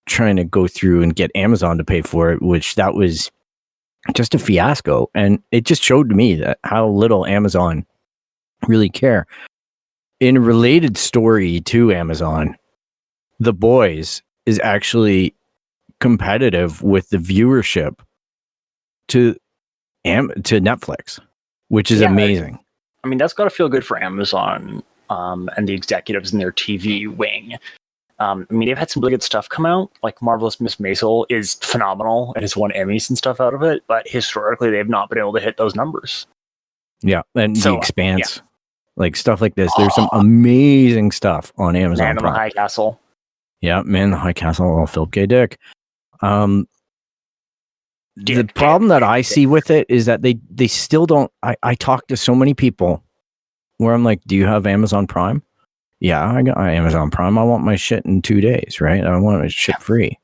trying to go through and get Amazon to pay for it, which that was just a fiasco. And it just showed to me that how little Amazon really care. In a related story to Amazon, The Boys is actually competitive with the viewership to Netflix, which is amazing. I mean, that's got to feel good for Amazon and the executives in their TV wing. I mean, they've had some really good stuff come out. Like Marvelous Miss Maisel is phenomenal and has won Emmys and stuff out of it. But historically, they've not been able to hit those numbers. Yeah, and The Expanse, like stuff like this. There's some amazing stuff on Amazon. Man in the High Castle. Yeah, Man in the High Castle. Philip K. Dick. The problem that I see with it is that they still don't. I talk to so many people where I'm like, do you have Amazon Prime? Yeah, I got Amazon Prime. I want my shit in 2 days, right? I want my shit free.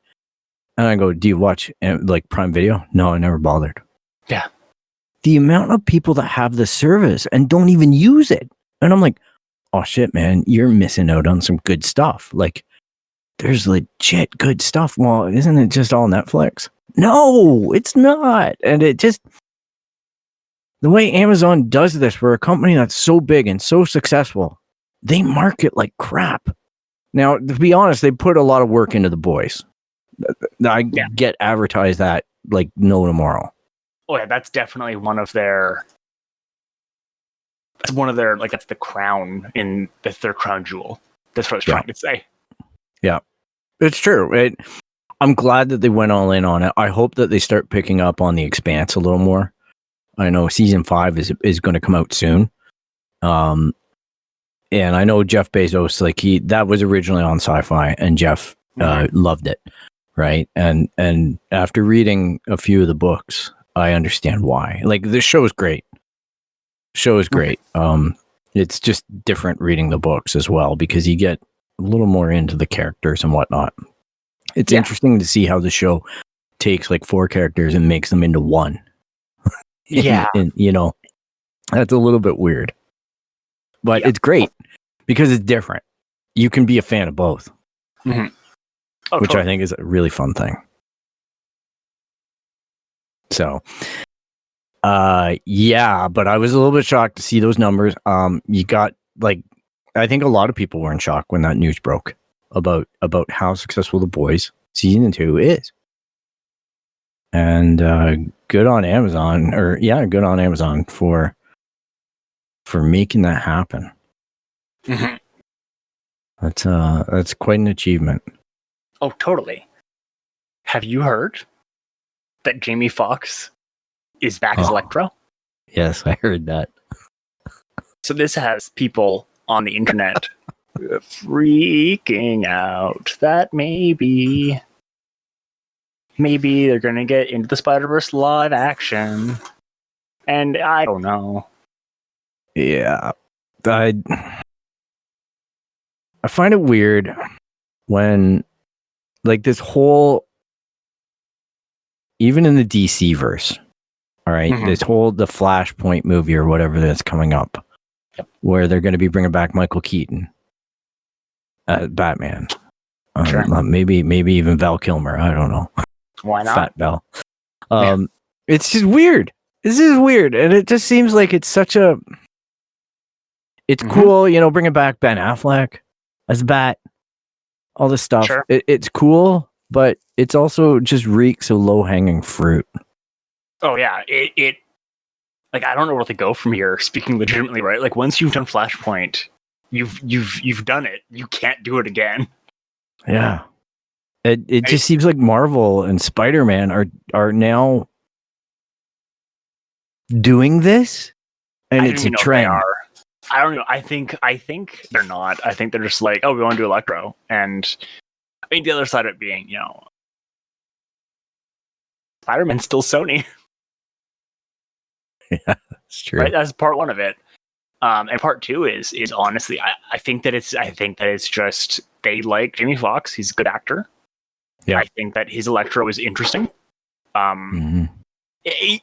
And I go, do you watch like Prime Video? No, I never bothered. Yeah. The amount of people that have the service and don't even use it. And I'm like, oh shit, man, you're missing out on some good stuff. Like, there's legit good stuff. Well, isn't it just all Netflix? No, it's not. And it just, the way Amazon does this, for a company that's so big and so successful, they market like crap. Now, to be honest, they put a lot of work into The Boys. I get advertised that like no tomorrow. Oh yeah, that's definitely one of their, like, that's the crown that's their crown jewel. That's what I was trying to say. Yeah, it's true. I'm glad that they went all in on it. I hope that they start picking up on The Expanse a little more. I know season 5 is going to come out soon. And I know Jeff Bezos, like that was originally on Sci-Fi, and Jeff loved it, right? And after reading a few of the books, I understand why. Like, this show is great. It's just different reading the books as well, because you get a little more into the characters and whatnot. It's interesting to see how the show takes like 4 characters and makes them into one. And, that's a little bit weird, but it's great because it's different. You can be a fan of both, which I think is a really fun thing. So, but I was a little bit shocked to see those numbers. You got like I think a lot of people were in shock when that news broke about how successful The Boys season 2 is. And good on Amazon, good on Amazon for making that happen. Mm-hmm. That's quite an achievement. Oh, totally. Have you heard that Jamie Foxx is back as Electro? Yes, I heard that. So this has people on the internet freaking out that maybe they're going to get Into the Spider-Verse live action. And I don't know. Yeah. I find it weird when, like, this whole, even in the DC verse, all right, this whole the Flashpoint movie or whatever that's coming up, where they're going to be bringing back Michael Keaton, Batman, Sure. maybe even Val Kilmer. I don't know. Why not? Fat Val. It's just weird. This is weird, and it just seems like it's such a. It's cool, bringing back Ben Affleck as Bat, all this stuff. Sure. It's cool, but it's also just reeks of low-hanging fruit. Oh yeah, it like I don't know where to go from here. Speaking legitimately, right? Like once you've done Flashpoint, you've done it. You can't do it again. Yeah, it just seems like Marvel and Spider-Man are now doing this, and it's a trend. I don't know. I think they're not. I think they're just like, oh, we want to do Electro, and I mean the other side of it being, Spider-Man's still Sony. Yeah, it's true. Right, that's part one of it. And part two is honestly, I think that it's just they like Jamie Foxx. He's a good actor. Yeah, I think that his Electro is interesting.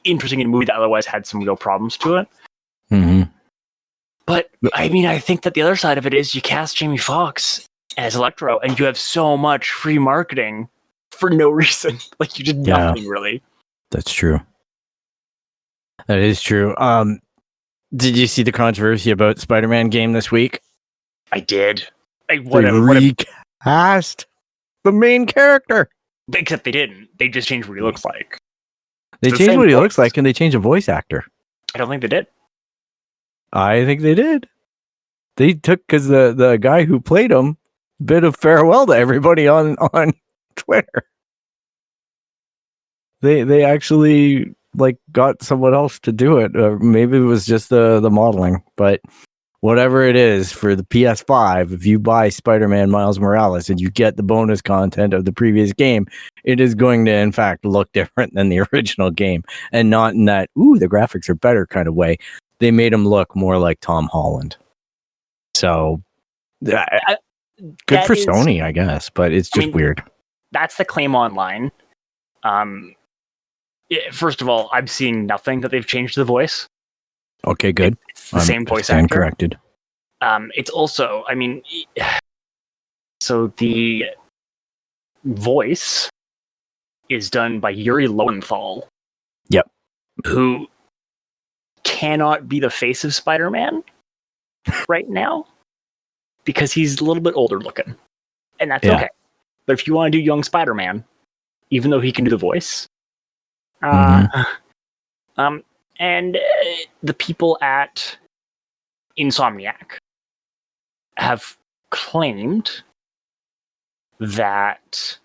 Interesting in a movie that otherwise had some real problems to it. But I mean, I think that the other side of it is you cast Jamie Foxx as Electro, and you have so much free marketing for no reason. Like you did nothing really. That's true. That is true. Did you see the controversy about Spider-Man game this week? I did. Recast the main character. Except they didn't. They just changed what he looks like. They changed what he looks like, and they changed a voice actor. I don't think they did. I think they did. They took, because the guy who played him bid a farewell to everybody on Twitter. They actually got someone else to do it. Or maybe it was just the modeling, but whatever it is, for the PS5, if you buy Spider-Man Miles Morales and you get the bonus content of the previous game, it is going to in fact look different than the original game, and not in that the graphics are better kind of way. They made him look more like Tom Holland. So good for Sony, I guess, but it's just weird. That's the claim online. First of all, I'm seeing nothing that they've changed the voice. Okay, good. It's the same voice actor. Corrected. It's also, I mean, so the voice is done by Yuri Lowenthal. Yep. Who cannot be the face of Spider-Man right now because he's a little bit older looking, and that's okay. But if you want to do young Spider-Man, even though he can do the voice, and the people at Insomniac have claimed that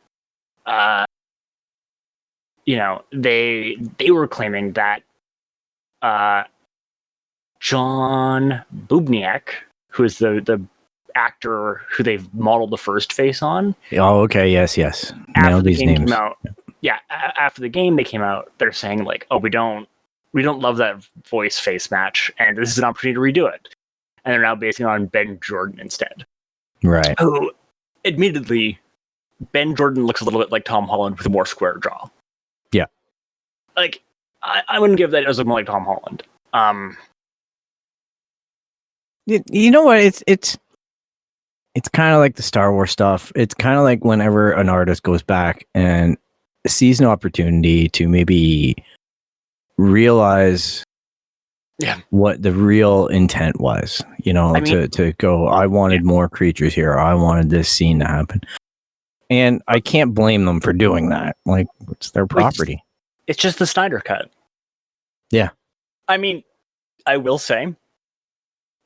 they were claiming that John Bubniak, who is the actor who they've modeled the first face on. Oh, okay, yes. After the game came out, after the game they came out, they're saying like, oh, we don't love that voice face match, and this is an opportunity to redo it. And they're now basing it on Ben Jordan instead. Right. Who, admittedly, Ben Jordan looks a little bit like Tom Holland with a more square jaw. Yeah. Like, I wouldn't give that as more like Tom Holland. You know what? It's kind of like the Star Wars stuff. It's kind of like whenever an artist goes back and sees an opportunity to maybe realize what the real intent was, I mean, to go, I wanted more creatures here. I wanted this scene to happen. And I can't blame them for doing that. Like, it's their property. It's just the Snyder cut. Yeah. I mean, I will say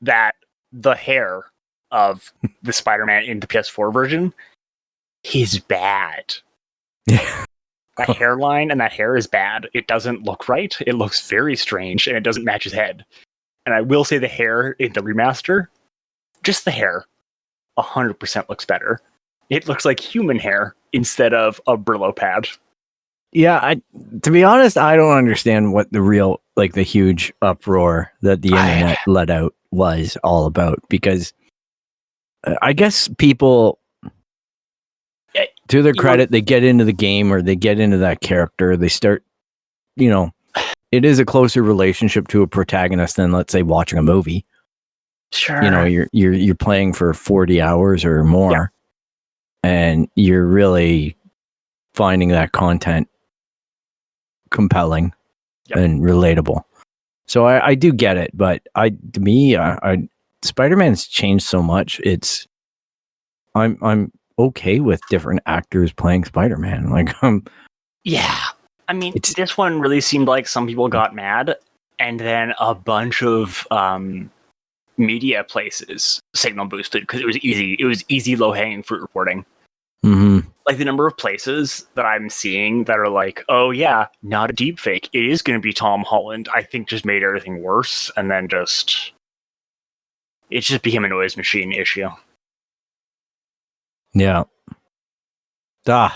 that the hair of the Spider-Man in the PS4 version is bad. Yeah. That hairline and that hair is bad. It doesn't look right. It looks very strange, and it doesn't match his head. And I will say the hair in the remaster, just the hair, 100% looks better. It looks like human hair instead of a Brillo pad. Yeah, to be honest, I don't understand what the real, like, the huge uproar that the internet let out was all about, because I guess people, to their credit, they get into the game or they get into that character. They start, it is a closer relationship to a protagonist than, let's say, watching a movie. Sure. You're playing for 40 hours or more, and you're really finding that content compelling and relatable. So I do get it, but to me, Spider-Man's changed so much. I'm okay with different actors playing Spider-Man. Like, yeah. I mean, this one really seemed like some people got mad, and then a bunch of media places signal boosted because it was easy. It was easy, low-hanging fruit reporting. Mm-hmm. Like, the number of places that I'm seeing that are like, oh yeah, not a deep fake. It is going to be Tom Holland. I think just made everything worse, and then it just became a noise machine issue. Yeah. The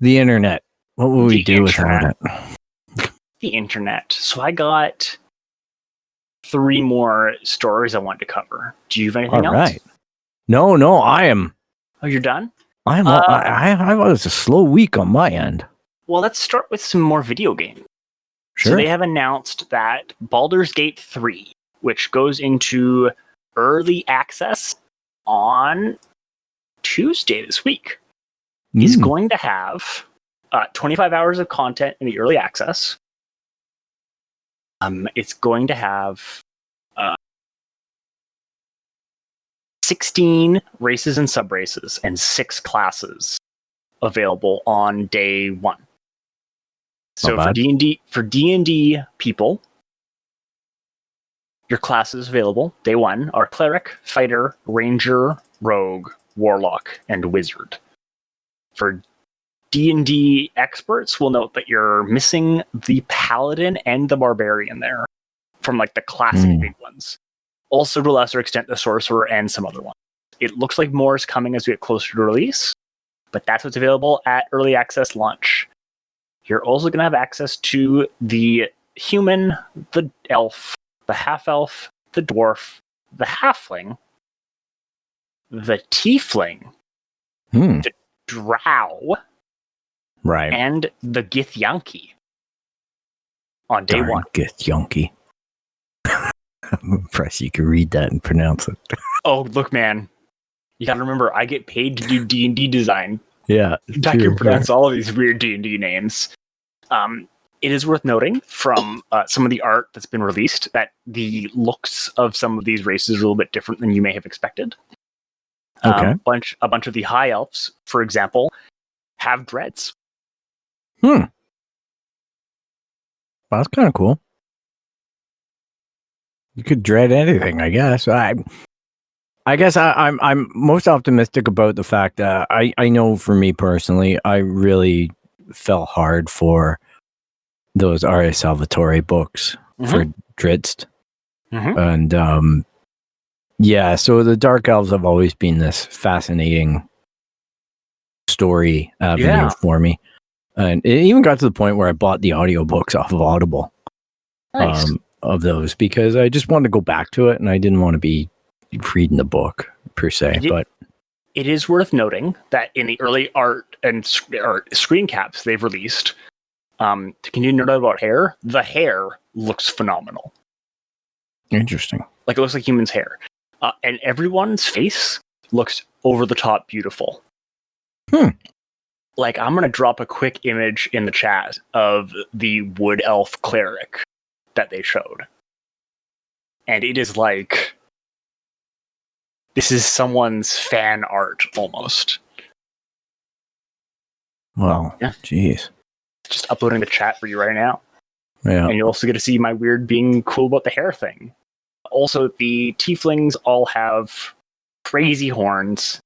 internet. What will we do without it? The internet. So I got 3 more stories I want to cover. Do you have anything else? All right. No, I am. Oh, you're done? I was a slow week on my end. Well, let's start with some more video games. Sure. So they have announced that Baldur's Gate 3, which goes into early access on Tuesday this week, is going to have 25 hours of content in the early access. It's going to have 16 races and sub-races and 6 classes available on day 1. So for D&D people, your classes available day 1 are Cleric, Fighter, Ranger, Rogue, Warlock, and Wizard. For D&D experts, will note that you're missing the Paladin and the Barbarian there from like the classic big ones. Also, to a lesser extent, the Sorcerer and some other ones. It looks like more is coming as we get closer to release, but that's what's available at early access launch. You're also going to have access to the human, the elf, the half-elf, the dwarf, the halfling, the tiefling, the drow, right, and the Githyanki on day 1. Githyanki. I'm impressed you can read that and pronounce it. Oh, look, man. You gotta remember, I get paid to do D&D design. Yeah. I can pronounce all of these weird D&D names. It is worth noting from some of the art that's been released that the looks of some of these races are a little bit different than you may have expected. Okay. A bunch of the high elves, for example, have dreads. Well, that's kind of cool. You could dread anything, I guess. I guess I'm most optimistic about the fact that I know for me personally, I really fell hard for those R.A. Salvatore books for Drizzt. And so the Dark Elves have always been this fascinating story avenue for me. And it even got to the point where I bought the audiobooks off of Audible. Nice. Of those, because I just wanted to go back to it and I didn't want to be reading the book per se. But it is worth noting that in the early art and screen caps they've released, to continue to note about hair, the hair looks phenomenal. Interesting. Like, it looks like human's hair. And everyone's face looks over the top beautiful. Like, I'm going to drop a quick image in the chat of the wood elf cleric that they showed. and it is like this is someone's fan art almost. Wow. Yeah. Jeez. Just uploading the chat for you right now. Yeah. And you also get to see my weird being cool about the hair thing. Also, the tieflings all have crazy horns,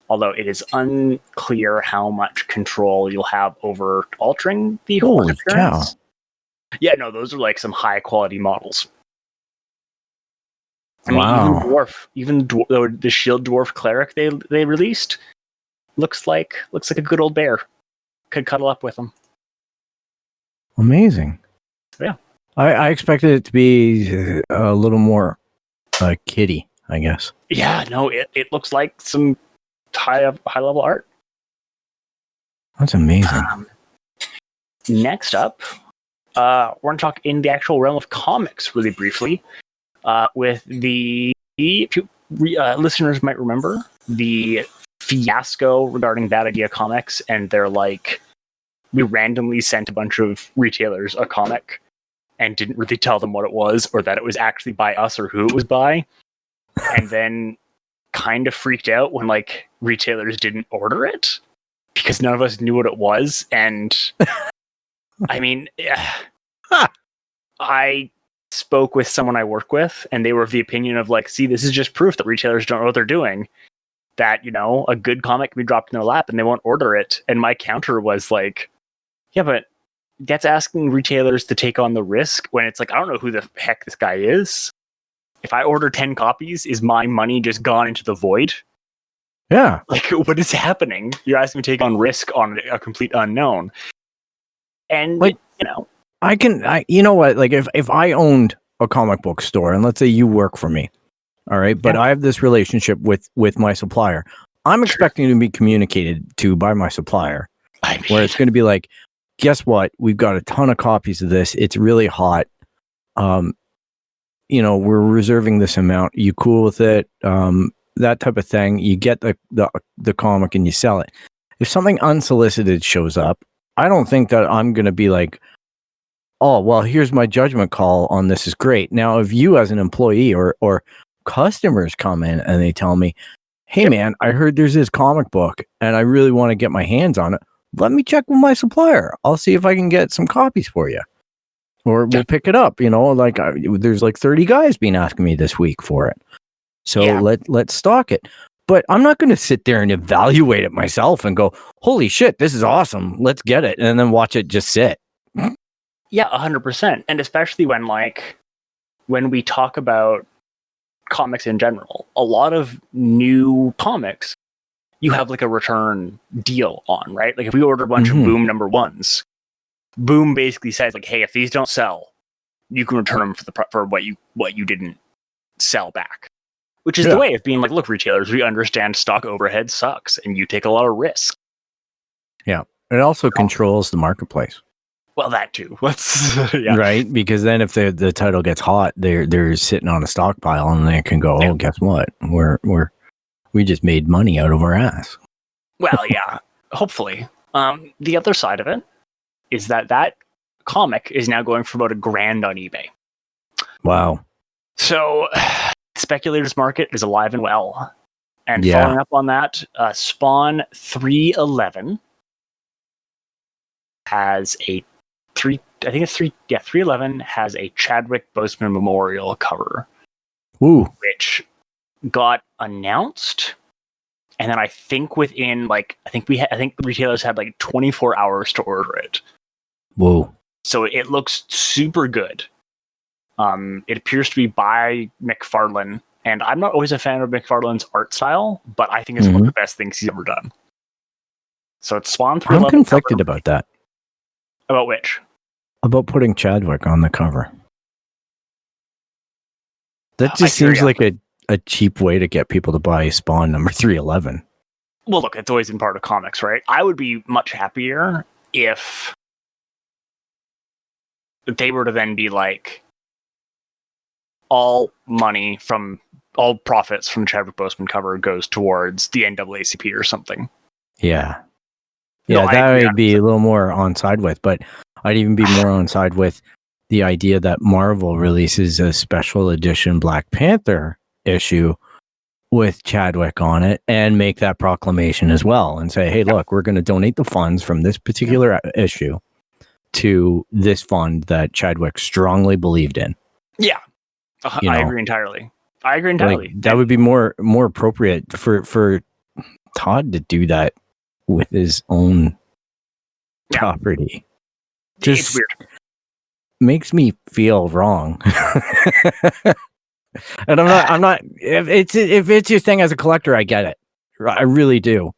although it is unclear how much control you'll have over altering the horn Holy appearance. Yeah, no, those are like some high quality models. I mean, Wow. even the shield dwarf cleric they released looks like a good old bear. Could cuddle up with him. Amazing. Yeah. I expected it to be a little more kiddie, I guess. Yeah, no, it looks like some high level art. That's amazing. Next up, we're going to talk in the actual realm of comics really briefly. With listeners might remember the fiasco regarding Bad Idea Comics, and they're like, we randomly sent a bunch of retailers a comic and didn't really tell them what it was or that it was actually by us or who it was by, and then kind of freaked out when like retailers didn't order it because none of us knew what it was. And I mean, I spoke with someone I work with, and they were of the opinion of like, see, this is just proof that retailers don't know what they're doing. That, you know, a good comic can be dropped in their lap and they won't order it. And my counter was like, yeah, but that's asking retailers to take on the risk when it's like, I don't know who the heck this guy is. If I order 10 copies, is my money just gone into the void? Yeah. Like, what is happening? You're asking me to take on risk on a complete unknown. And, like, you know, you know what? Like, if I owned a comic book store, and let's say you work for me, all right, but I have this relationship with my supplier, I'm expecting to be communicated to by my supplier, where it's going to be like, guess what? We've got a ton of copies of this. It's really hot. You know, we're reserving this amount. You cool with it? That type of thing. You get the comic and you sell it. If something unsolicited shows up, I don't think that I'm going to be like, oh, well, here's my judgment call on this is great. Now, if you as an employee or customers come in and they tell me, hey, man, I heard there's this comic book and I really want to get my hands on it. Let me check with my supplier. I'll see if I can get some copies for you. Or we'll pick it up. You know, like there's like 30 guys been asking me this week for it. So let's stock it. But I'm not going to sit there and evaluate it myself and go, holy shit, this is awesome. Let's get it. And then watch it just sit. Yeah, 100%. And especially when we talk about comics in general, a lot of new comics, you have like a return deal on, right? Like if we order a bunch of Boom #1s, Boom basically says like, hey, if these don't sell, you can return them for what you didn't sell back. Which is the way of being like, look, retailers, we understand stock overhead sucks and you take a lot of risk. Yeah. It also controls the marketplace. Well, that too. Right? Because then if the title gets hot, they're sitting on a stockpile and they can go, oh, guess what? We just made money out of our ass. Well, yeah, hopefully. The other side of it is that comic is now going for about $1,000 on eBay. Wow. So speculators market is alive and well. And following up on that, Spawn 311 has a 311 has a Chadwick Boseman Memorial cover. Ooh. Which got announced, and then I think within I think the retailers had like 24 hours to order it. Whoa. So it looks super good. It appears to be by McFarlane, and I'm not always a fan of McFarlane's art style, but I think it's one of the best things he's ever done. So it's Spawn 311. I'm conflicted about that. About which? About putting Chadwick on the cover. That just seems like a cheap way to get people to buy Spawn number 311. Well, look, it's always been part of comics, right? I would be much happier if they were to then be like, all profits from Chadwick Boseman cover goes towards the NAACP or something. Yeah. No, Yeah, that would be a little more on side with, but I'd even be more on side with the idea that Marvel releases a special edition Black Panther issue with Chadwick on it and make that proclamation as well and say, hey, look, we're going to donate the funds from this particular issue to this fund that Chadwick strongly believed in. Yeah. I agree entirely. Like, that would be more appropriate for Todd to do that with his own property. Just it's weird. Makes me feel wrong. And I'm not if it's your thing as a collector, I get it. I really do.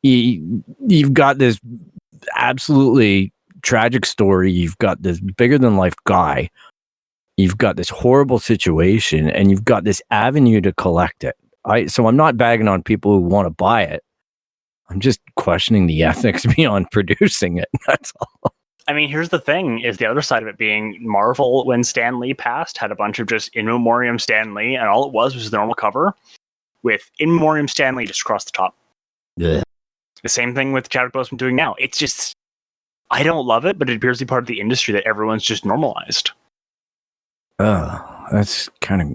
You've got this absolutely tragic story. You've got this bigger than life guy. You've got this horrible situation, and you've got this avenue to collect it. So I'm not bagging on people who want to buy it. I'm just questioning the ethics beyond producing it. That's all. I mean, here's the thing, is the other side of it being Marvel, when Stan Lee passed, had a bunch of just in memoriam Stan Lee, and all it was the normal cover with in memoriam Stan Lee just across the top. Yeah. The same thing with Chadwick Boseman doing now. It's just, I don't love it, but it appears to be part of the industry that everyone's just normalized. That's kind of...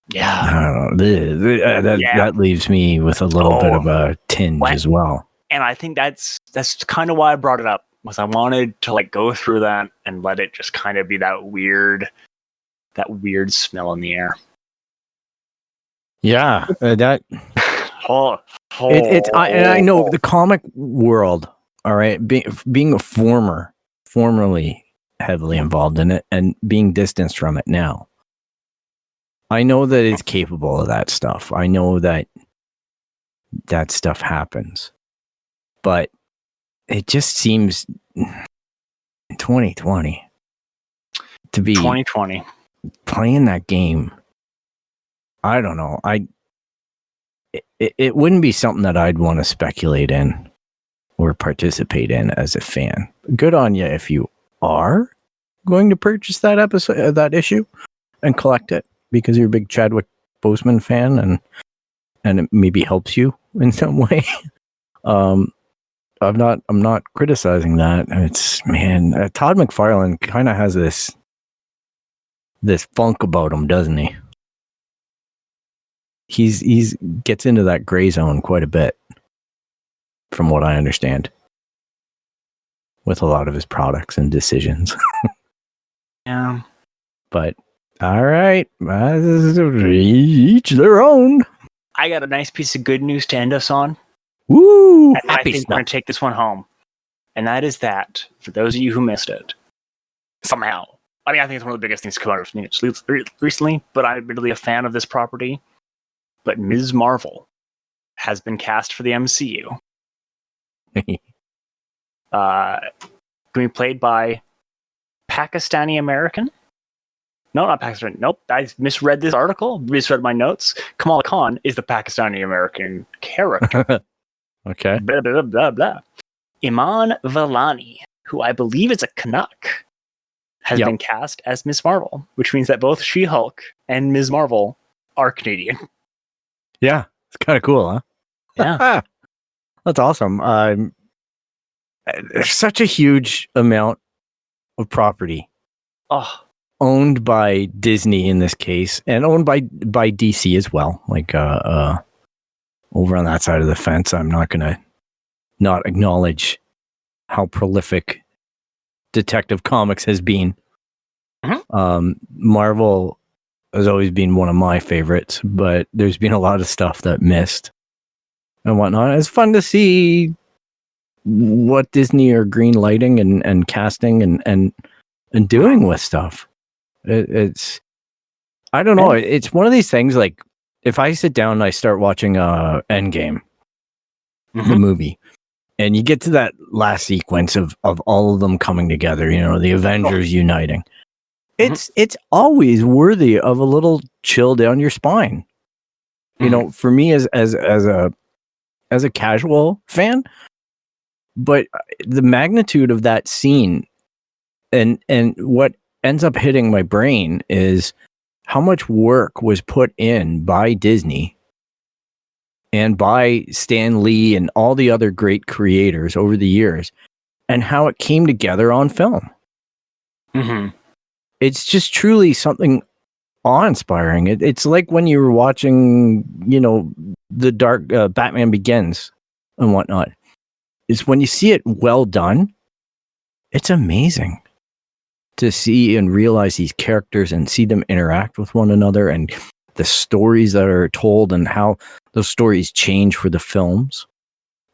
Yeah. I don't know. That leaves me with a little bit of a tinge as well. And I think that's kind of why I brought it up, was I wanted to like go through that and let it just kind of be that weird smell in the air. Yeah, that. I know the comic world. All right, being formerly heavily involved in it and being distanced from it now. I know that it's capable of that stuff. I know that stuff happens, but it just seems 2020 to be 2020 playing that game. I don't know. It wouldn't be something that I'd want to speculate in or participate in as a fan. Good on you if you are going to purchase that episode, that issue, and collect it because you're a big Chadwick Boseman fan and it maybe helps you in some way. I'm not criticizing that. It's Todd McFarlane kind of has this funk about him, doesn't he? He's gets into that gray zone quite a bit, from what I understand, with a lot of his products and decisions. Yeah, but all right, each their own. I got a nice piece of good news to end us on. Woo! And I think we're going to take this one home. And that is that, for those of you who missed it, somehow, I mean, I think it's one of the biggest things to come out of news recently, but I'm really a fan of this property. But Ms. Marvel has been cast for the MCU. Going to be played by Pakistani American? No, not Pakistani. Nope, I misread this article, misread my notes. Kamala Khan is the Pakistani American character. Okay. Blah, blah, blah, blah. Iman Vellani, who I believe is a Canuck, has been cast as Ms. Marvel, which means that both She-Hulk and Ms. Marvel are Canadian. Yeah, it's kind of cool, huh? Yeah. That's awesome. There's such a huge amount of property owned by Disney in this case, and owned by DC as well. Like over on that side of the fence, I'm not going to not acknowledge how prolific Detective Comics has been. Mm-hmm. Marvel has always been one of my favorites, but there's been a lot of stuff that missed and whatnot. It's fun to see what Disney are green lighting and casting and doing with stuff. It's I don't know. It's one of these things, like if I sit down and I start watching Endgame, the movie, and you get to that last sequence of all of them coming together, you know, the Avengers uniting. It's always worthy of a little chill down your spine. You know, for me as a casual fan, but the magnitude of that scene and what ends up hitting my brain is how much work was put in by Disney and by Stan Lee and all the other great creators over the years, and how it came together on film. it's just truly something awe-inspiring. It's like when you were watching, the Dark Batman Begins and whatnot. It's when you see it well done, it's amazing to see and realize these characters and see them interact with one another and the stories that are told and how those stories change for the films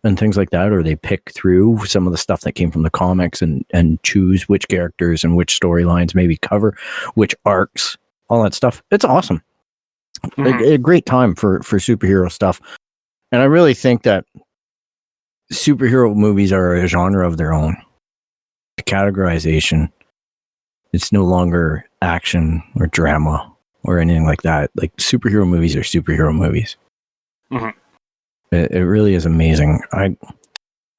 and things like that, or they pick through some of the stuff that came from the comics and choose which characters and which storylines maybe cover which arcs, all that stuff. It's awesome. A great time for superhero stuff. And I really think that superhero movies are a genre of their own. The categorization, it's no longer action or drama or anything like that. Like, superhero movies are superhero movies. It really is amazing. I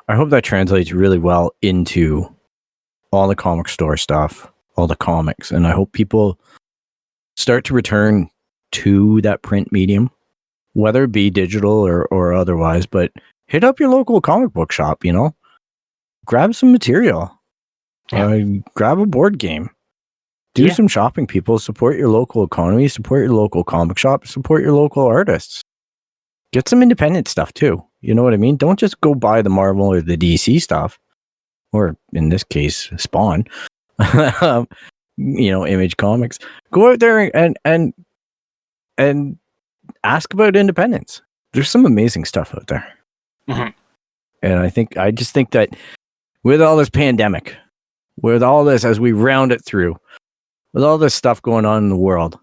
hope that translates really well into all the comic store stuff, all the comics, and I hope people start to return to that print medium, whether it be digital or otherwise. But hit up your local comic book shop, grab some material, grab a board game, do some shopping, people. Support your local economy, support your local comic shop, support your local artists. Get some independent stuff too. You know what I mean? Don't just go buy the Marvel or the DC stuff, or in this case, Spawn. Image Comics. Go out there and ask about independence. There's some amazing stuff out there. And I just think that with all this pandemic, with all this as we round it through, with all this stuff going on in the world,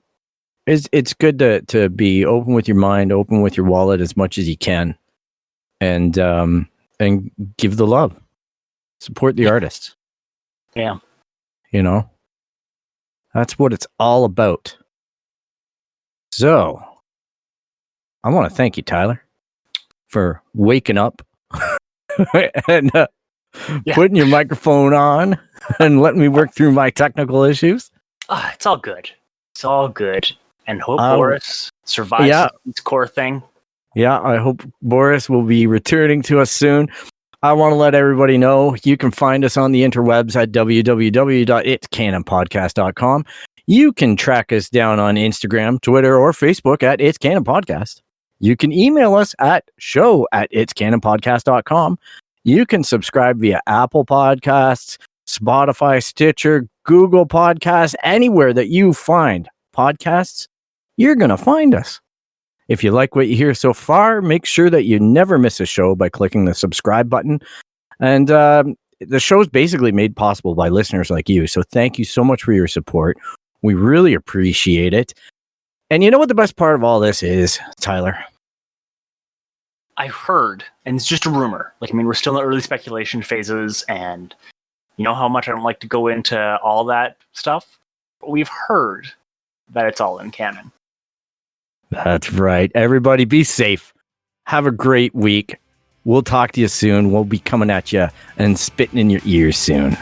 it's good to be open with your mind, open with your wallet as much as you can, and give the love, support the artists. Yeah, that's what it's all about. So, I want to thank you, Tyler, for waking up and putting your microphone on and letting me work through my technical issues. It's all good. It's all good. And hope Boris survives this core thing. Yeah, I hope Boris will be returning to us soon. I want to let everybody know you can find us on the interwebs at www.itscanonpodcast.com. You can track us down on Instagram, Twitter, or Facebook at It's Canon Podcast. You can email us at show@itscanonpodcast.com. You can subscribe via Apple Podcasts, Spotify, Stitcher, Google Podcasts, anywhere that you find podcasts, you're going to find us. If you like what you hear so far, make sure that you never miss a show by clicking the subscribe button. And the show is basically made possible by listeners like you. So thank you so much for your support. We really appreciate it. And you know what the best part of all this is, Tyler? I heard, and it's just a rumor. We're still in the early speculation phases, and you know how much I don't like to go into all that stuff. But we've heard that it's all in canon. That's right. Everybody be safe. Have a great week. We'll talk to you soon. We'll be coming at you and spitting in your ears soon.